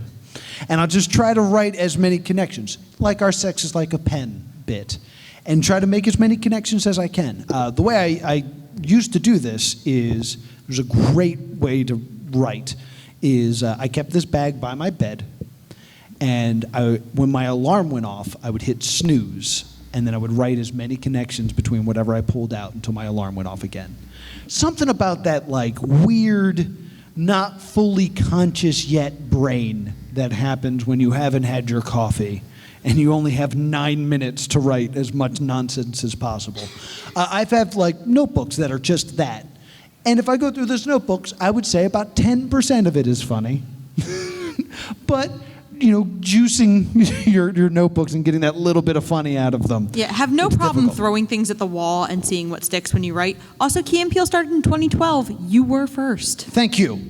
And I'll just try to write as many connections, like our sex is like a pen bit, and try to make as many connections as I can. The way I used to do this is, there's a great way to write, is I kept this bag by my bed, and when my alarm went off, I would hit snooze, and then I would write as many connections between whatever I pulled out until my alarm went off again. Something about that like weird, not fully conscious yet brain that happens when you haven't had your coffee and you only have 9 minutes to write as much nonsense as possible. I've had like notebooks that are just that. And if I go through those notebooks, I would say about 10% of it is funny. But, juicing your notebooks and getting that little bit of funny out of them. Yeah, have no it's problem difficult. throwing things at the wall and seeing what sticks when you write. Also, Key and Peele started in 2012. You were first. Thank you.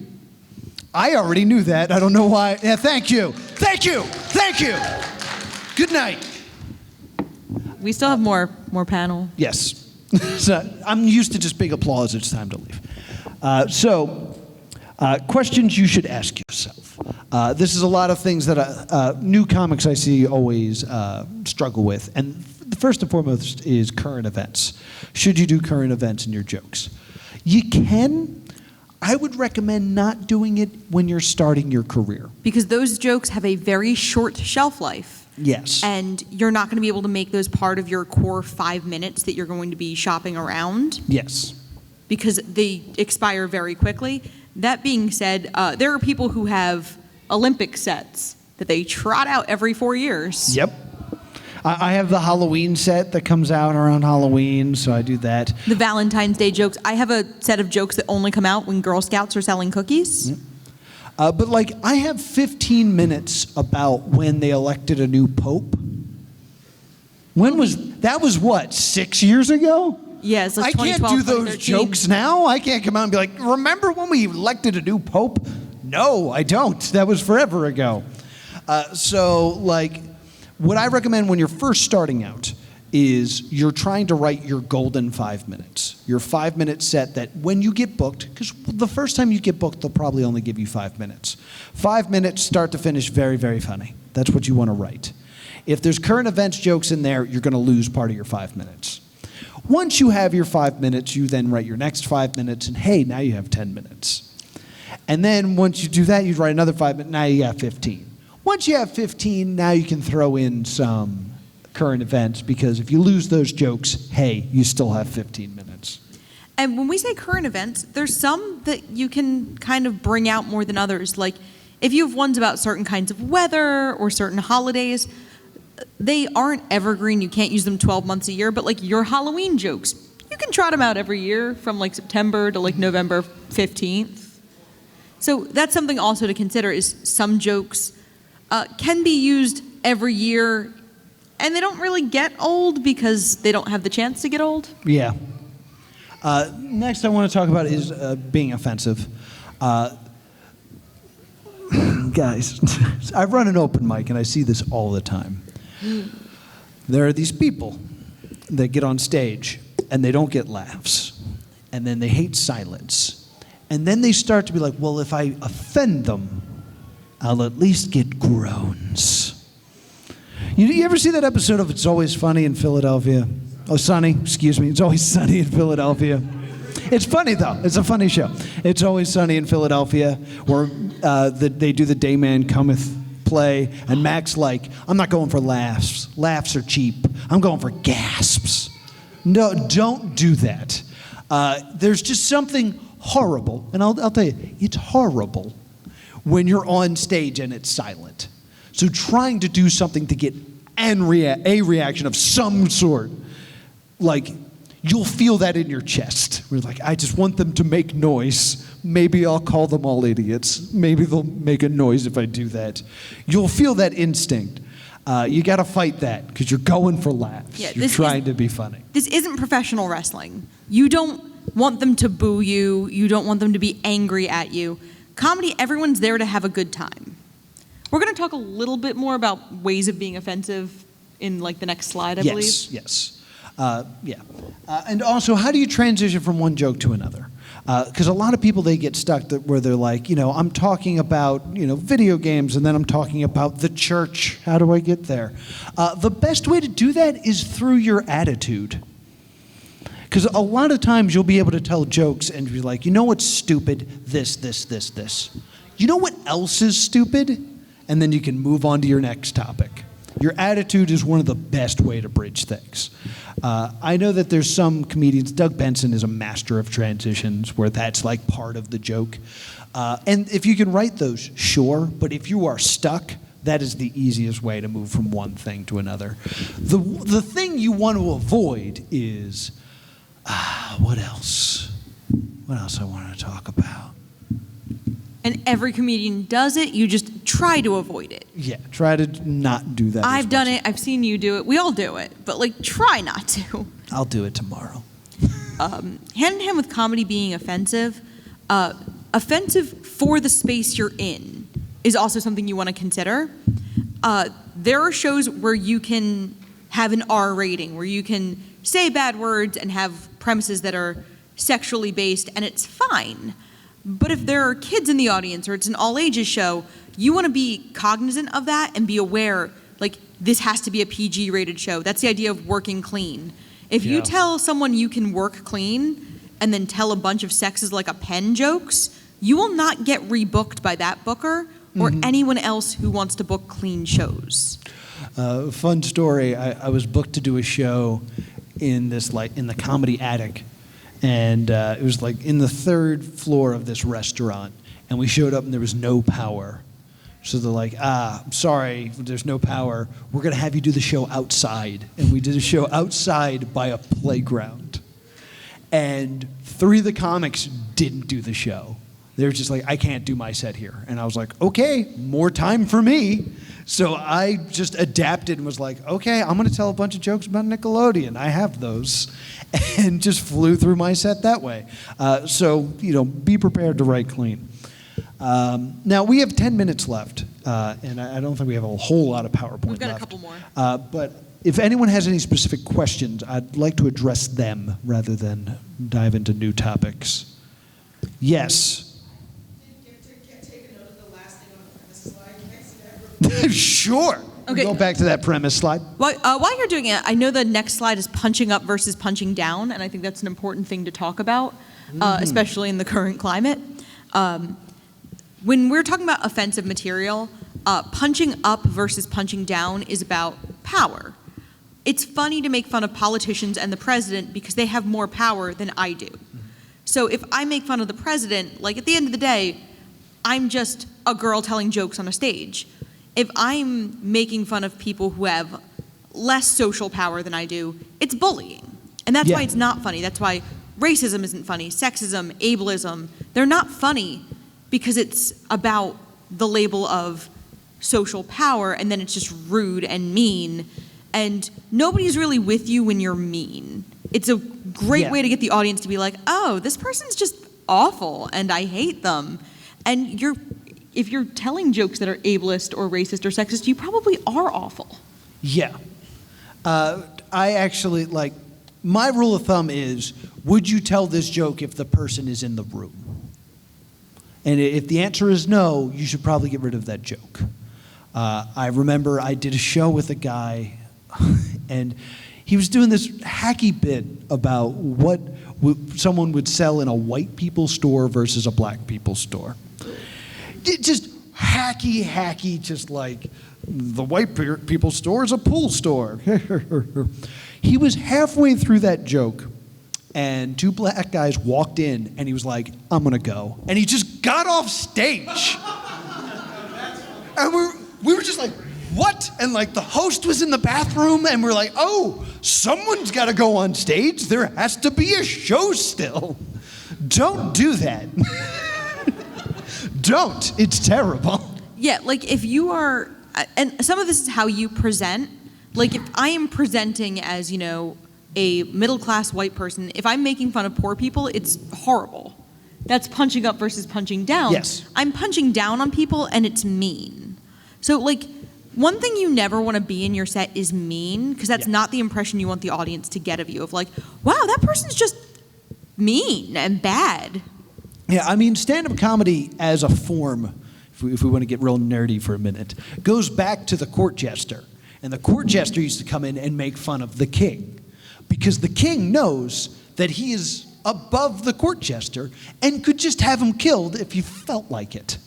I already knew that. I don't know why. Yeah, thank you. Thank you. Thank you. Good night. We still have more panel. Yes. So I'm used to just big applause. It's time to leave. Questions you should ask yourself. This is a lot of things that new comics I see always struggle with. And the first and foremost is current events. Should you do current events in your jokes? You can. I would recommend not doing it when you're starting your career. Because those jokes have a very short shelf life. Yes. And you're not going to be able to make those part of your core 5 minutes that you're going to be shopping around. Yes. Because they expire very quickly. That being said, there are people who have Olympic sets that they trot out every 4 years. Yep. I have the Halloween set that comes out around Halloween, so I do that. The Valentine's Day jokes. I have a set of jokes that only come out when Girl Scouts are selling cookies. Yep. But I have 15 minutes about when they elected a new pope. That was what, 6 years ago? Yeah, it's like I can't 2012, do those 2013. jokes now. I can't come out and be like, remember when we elected a new pope? No, I don't. That was forever ago. what I recommend when you're first starting out is you're trying to write your golden 5 minutes. Your 5-minute set that when you get booked, because the first time you get booked, they'll probably only give you 5 minutes. 5 minutes, start to finish, very, very funny. That's what you want to write. If there's current events jokes in there, you're going to lose part of your 5 minutes. Once you have your 5 minutes, you then write your next 5 minutes, and hey, now you have 10 minutes. And then once you do that, you write another 5 minutes, now you got 15. Once you have 15, now you can throw in some current events, because if you lose those jokes, hey, you still have 15 minutes. And when we say current events, there's some that you can kind of bring out more than others. Like if you have ones about certain kinds of weather or certain holidays, they aren't evergreen. You can't use them 12 months a year, but like your Halloween jokes, you can trot them out every year from like September to like November 15th. So that's something also to consider, is some jokes can be used every year, and they don't really get old because they don't have the chance to get old. Yeah. Next I want to talk about is being offensive. Guys, I run an open mic and I see this all the time. There are these people that get on stage and they don't get laughs, and then they hate silence, and then they start to be like, well, if I offend them, I'll at least get groans. You ever see that episode of It's Always Funny in Philadelphia? Oh, Sunny, excuse me. It's Always Sunny in Philadelphia. It's funny, though. It's a funny show. It's Always Sunny in Philadelphia, where they do the Day Man Cometh play, and Mac's like, I'm not going for laughs. Laughs are cheap. I'm going for gasps. No, don't do that. There's just something horrible, and I'll tell you, it's horrible when you're on stage and it's silent. So trying to do something to get a reaction of some sort, like you'll feel that in your chest. We're like, I just want them to make noise. Maybe I'll call them all idiots. Maybe they'll make a noise if I do that. You'll feel that instinct. You got to fight that because you're going for laughs. Yeah, you're trying to be funny. This isn't professional wrestling. You don't want them to boo you. You don't want them to be angry at you. Comedy, everyone's there to have a good time. We're going to talk a little bit more about ways of being offensive in like the next slide, I believe. Yes. And also, how do you transition from one joke to another? Because a lot of people, they get stuck where they're like, I'm talking about, video games, and then I'm talking about the church. How do I get there? The best way to do that is through your attitude. Because a lot of times you'll be able to tell jokes and be like, you know what's stupid? This. You know what else is stupid? And then you can move on to your next topic. Your attitude is one of the best way to bridge things. I know that there's some comedians, Doug Benson is a master of transitions where that's like part of the joke. And if you can write those, sure, but if you are stuck, that is the easiest way to move from one thing to another. The thing you want to avoid is, what else? What else I want to talk about? And every comedian does it. You just try to avoid it. Yeah, try to not do that. I've done it. I've seen you do it. We all do it. But like, try not to. I'll do it tomorrow. Hand in hand with comedy being offensive, offensive for the space you're in is also something you want to consider. There are shows where you can have an R rating, where you can say bad words and have premises that are sexually based, and it's fine. But if there are kids in the audience or it's an all-ages show, you want to be cognizant of that and be aware, like, this has to be a PG-rated show. That's the idea of working clean. If you tell someone you can work clean and then tell a bunch of sexes like a pen jokes, you will not get rebooked by that booker or anyone else who wants to book clean shows. Fun story, I was booked to do a show in the Comedy Attic. And it was like in the third floor of this restaurant. And we showed up and there was no power. So they're like, I'm sorry, there's no power. We're going to have you do the show outside. And we did a show outside by a playground. And 3 of the comics didn't do the show. They were just like, I can't do my set here. And I was like, okay, more time for me. So I just adapted and was like, okay, I'm going to tell a bunch of jokes about Nickelodeon. I have those. And just flew through my set that way. So, be prepared to write clean. Now, we have 10 minutes left. and I don't think we have a whole lot of PowerPoint We've got a left. couple more. But if anyone has any specific questions, I'd like to address them rather than dive into new topics. Yes. Take a note of the last thing on the premise slide. Can I see that? Sure. Okay. Go back to that premise slide. While you're doing it, I know the next slide is punching up versus punching down, and I think that's an important thing to talk about, especially in the current climate. When we're talking about offensive material, punching up versus punching down is about power. It's funny to make fun of politicians and the president because they have more power than I do. So if I make fun of the president, like at the end of the day, I'm just a girl telling jokes on a stage. If I'm making fun of people who have less social power than I do, it's bullying. And that's Yeah. why it's not funny. That's why racism isn't funny. Sexism, ableism, they're not funny because it's about the label of social power, and then it's just rude and mean. And nobody's really with you when you're mean. It's a great Yeah. way to get the audience to be like, oh, this person's just awful and I hate them. And if you're telling jokes that are ableist or racist or sexist, you probably are awful. Yeah. I actually, my rule of thumb is, would you tell this joke if the person is in the room? And if the answer is no, you should probably get rid of that joke. I remember I did a show with a guy, and he was doing this hacky bit about what someone would sell in a white people store versus a black people store. Just hacky, just like the white people store is a pool store. He was halfway through that joke, and two black guys walked in, and he was like, I'm gonna go. And he just got off stage. And we were just like, what? And like the host was in the bathroom, and we're like, oh, someone's gotta go on stage. There has to be a show still. Don't do that. Don't. It's terrible. Yeah, like if you are, and some of this is how you present. Like if I am presenting as, a middle-class white person, if I'm making fun of poor people, it's horrible. That's punching up versus punching down. Yes. I'm punching down on people and it's mean. So like, one thing you never want to be in your set is mean, because that's not the impression you want the audience to get of you, of like, wow, that person's just mean and bad. Yeah, I mean, stand-up comedy as a form, if we want to get real nerdy for a minute, goes back to the court jester. And the court jester used to come in and make fun of the king, because the king knows that he is above the court jester and could just have him killed if he felt like it.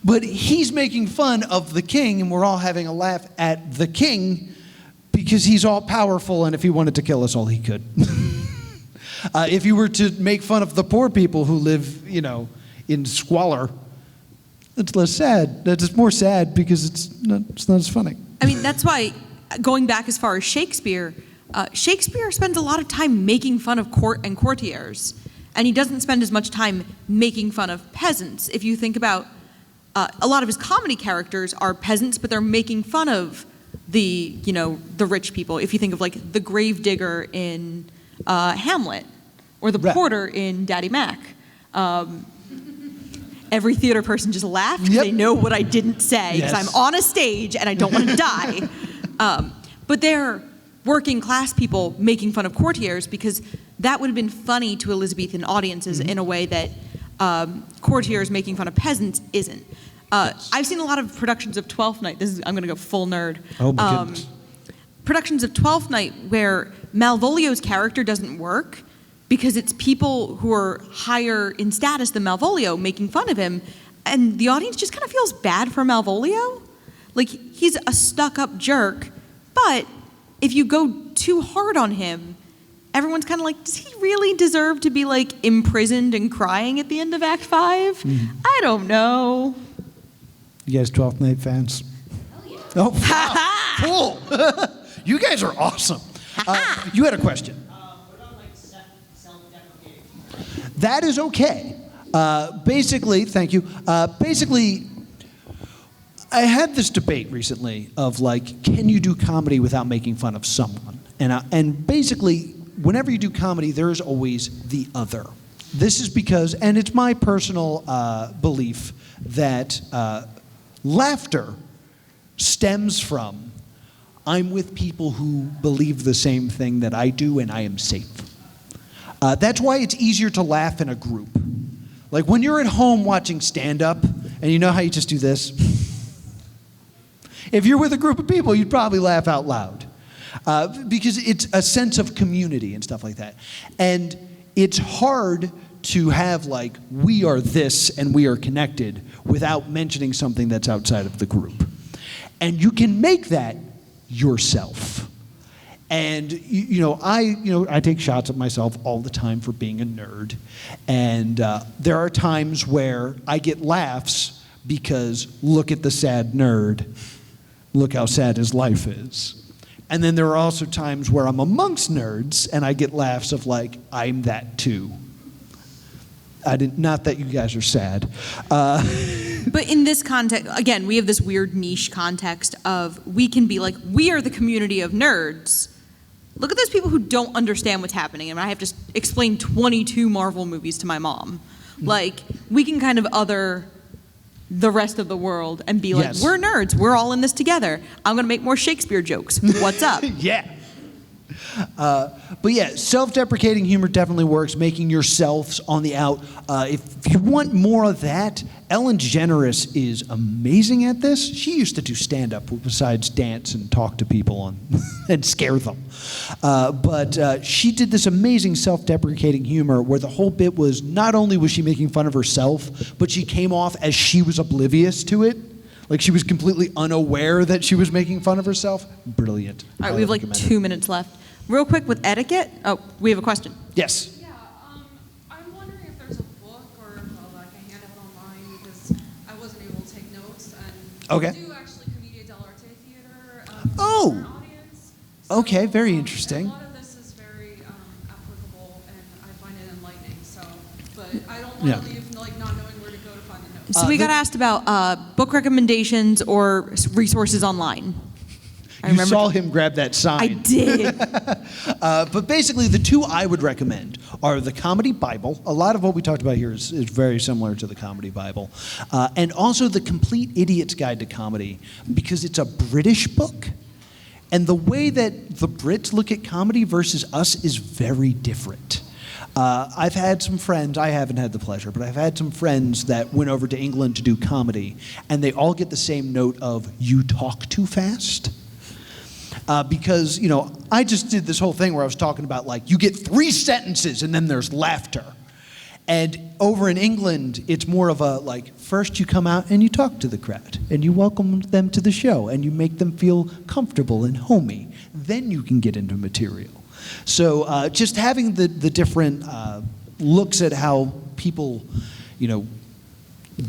But he's making fun of the king, and we're all having a laugh at the king because he's all powerful, and if he wanted to kill us all, he could. If you were to make fun of the poor people who live, in squalor, it's less sad. It's more sad because it's not as funny. I mean, that's why, going back as far as Shakespeare, Shakespeare spends a lot of time making fun of court and courtiers, and he doesn't spend as much time making fun of peasants. If you think about, a lot of his comedy characters are peasants, but they're making fun of the rich people. If you think of like the gravedigger in Hamlet, or the porter in Daddy Mac. Every theater person just laughed because they know what I didn't say, because I'm on a stage and I don't want to die. But they're working class people making fun of courtiers, because that would have been funny to Elizabethan audiences in a way that courtiers making fun of peasants isn't. I've seen a lot of productions of Twelfth Night. I'm going to go full nerd. Oh my goodness. Productions of Twelfth Night where Malvolio's character doesn't work because it's people who are higher in status than Malvolio making fun of him, and the audience just kind of feels bad for Malvolio. Like, he's a stuck-up jerk, but if you go too hard on him, everyone's kind of like, does he really deserve to be, like, imprisoned and crying at the end of Act 5? I don't know. You guys 12th Night fans? Oh, wow. Cool. You guys are awesome. You had a question. What about like self-deprecating? That is okay. Basically, thank you. Basically, I had this debate recently of like, can you do comedy without making fun of someone? And basically, whenever you do comedy, there is always the other. This is because, and it's my personal belief that Laughter stems from, I'm with people who believe the same thing that I do and I am safe. That's why it's easier to laugh in a group. Like when you're at home watching stand-up, and you know how you just do this? If you're with a group of people, you'd probably laugh out loud. Because it's a sense of community and stuff like that. And it's hard to have like, we are this and we are connected without mentioning something that's outside of the group. And you can make that yourself. And I take shots at myself all the time for being a nerd. And there are times where I get laughs because look at the sad nerd. Look how sad his life is. And then there are also times where I'm amongst nerds and I get laughs of like, I'm that too. Not that you guys are sad. But in this context, again, we have this weird niche context of we can be like, we are the community of nerds. Look at those people who don't understand what's happening, and I have to explain 22 Marvel movies to my mom. Like, we can kind of other the rest of the world and be like, Yes. we're nerds, we're all in this together. I'm gonna make more Shakespeare jokes. What's up? Yeah. But yeah, self-deprecating humor definitely works, making yourselves on the out. If you want more of that, Ellen DeGeneres is amazing at this. She used to do stand-up besides dance and talk to people and scare them. But she did this amazing self-deprecating humor where the whole bit was not only was she making fun of herself, but she came off as she was oblivious to it. Like she was completely unaware that she was making fun of herself. Brilliant. All right, we have like 2 minutes left. Real quick with etiquette. Oh, we have a question. Yes. Yeah, I'm wondering if there's a book or like a handout online because I wasn't able to take notes. And Okay. we do actually Commedia dell'arte theater Oh. for an audience. Okay, very And interesting. a lot of this is very applicable, and I find it enlightening. So, but I don't want to leave like not knowing where to go to find the notes. So we got asked about book recommendations or resources online. You saw him grab that sign. I did. But basically, the two I would recommend are the Comedy Bible. A lot of what we talked about here is very similar to the Comedy Bible. And also the Complete Idiot's Guide to Comedy, because it's a British book. And the way that the Brits look at comedy versus us is very different. I've had some friends, I haven't had the pleasure, but I've had some friends that went over to England to do comedy, and they all get the same note of, you talk too fast. Because, I just did this whole thing where I was talking about, like, you get 3 sentences and then there's laughter. And over in England, it's more of a, like, first you come out and you talk to the crowd, and you welcome them to the show, and you make them feel comfortable and homey. Then you can get into material. So just having the different looks at how people,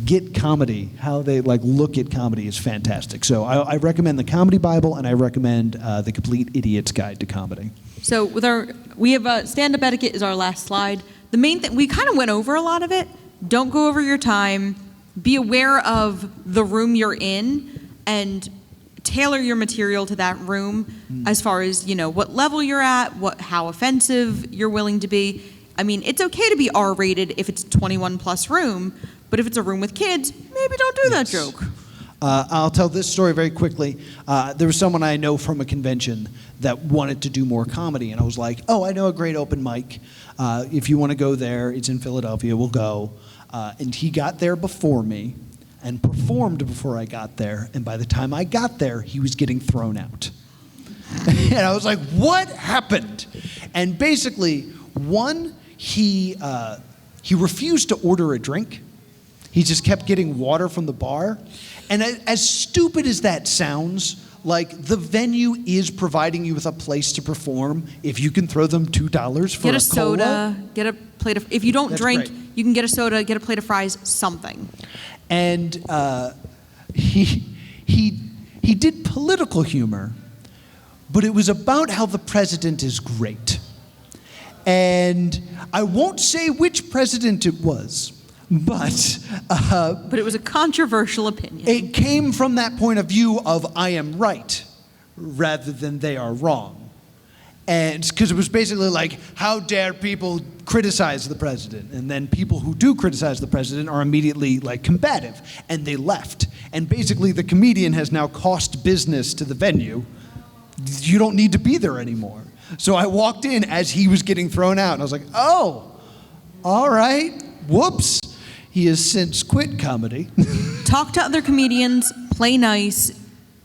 get comedy, how they look at comedy is fantastic. So I recommend the Comedy Bible, and I recommend the Complete Idiot's Guide to Comedy. So we have stand-up etiquette is our last slide. The main thing, we kind of went over a lot of it. Don't go over your time. Be aware of the room you're in and tailor your material to that room as far as, what level you're at, how offensive you're willing to be. I mean, it's okay to be R-rated if it's a 21 plus room, but if it's a room with kids, maybe don't do that joke. I'll tell this story very quickly. There was someone I know from a convention that wanted to do more comedy, and I was like, oh, I know a great open mic. If you want to go there, it's in Philadelphia, we'll go. And he got there before me and performed before I got there, and by the time I got there, he was getting thrown out. And I was like, what happened? And basically, one, he refused to order a drink. He just kept getting water from the bar. And as stupid as that sounds, like, the venue is providing you with a place to perform. If you can throw them $2 for Get a cola, soda, get a plate of, if you don't That's drink, great. you can get a soda, get a plate of fries, something. And he did political humor, but it was about how the president is great. And I won't say which president it was, but it was a controversial opinion. it came from that point of view of I am right rather than they are wrong. And because it was basically like, how dare people criticize the president? And then people who do criticize the president are immediately like combative, and they left. And basically the comedian has now cost business to the venue. You don't need to be there anymore. So I walked in as he was getting thrown out, and I was like, oh, all right, whoops. He has since quit comedy. Talk to other comedians, play nice,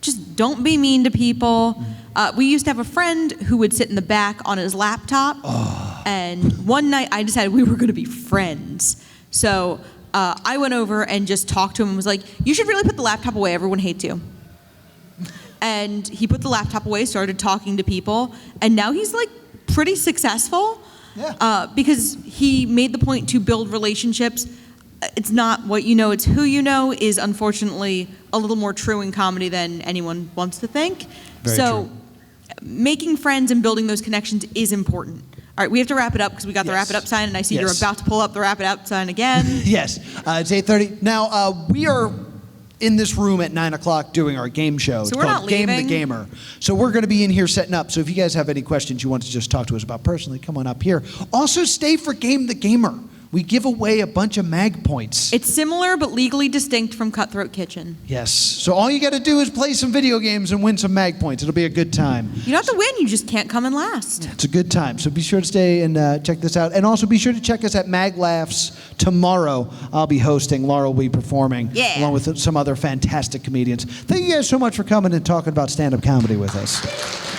just don't be mean to people. We used to have a friend who would sit in the back on his laptop, and one night I decided we were going to be friends. So I went over and just talked to him and was like, you should really put the laptop away, everyone hates you. And he put the laptop away, started talking to people, and now he's like pretty successful because he made the point to build relationships. It's not what you know, it's who you know is unfortunately a little more true in comedy than anyone wants to think. Very so true. Making friends and building those connections is important. All right, we have to wrap it up because we got the Yes. wrap it up sign, and I see Yes. you're about to pull up the wrap it up sign again. Yes, it's 8:30. Now, we are in this room at 9 o'clock doing our game show. It's So we're called not Game the leaving. Gamer. So we're going to be in here setting up. So if you guys have any questions you want to just talk to us about personally, come on up here. Also, stay for Game the Gamer. We give away a bunch of mag points. It's similar but legally distinct from Cutthroat Kitchen. Yes. So all you got to do is play some video games and win some mag points. It'll be a good time. You don't have to win, you just can't come in last. It's a good time. So be sure to stay and check this out. And also be sure to check us at Mag Laughs tomorrow. I'll be hosting. Laura will be performing along with some other fantastic comedians. Thank you guys so much for coming and talking about stand-up comedy with us.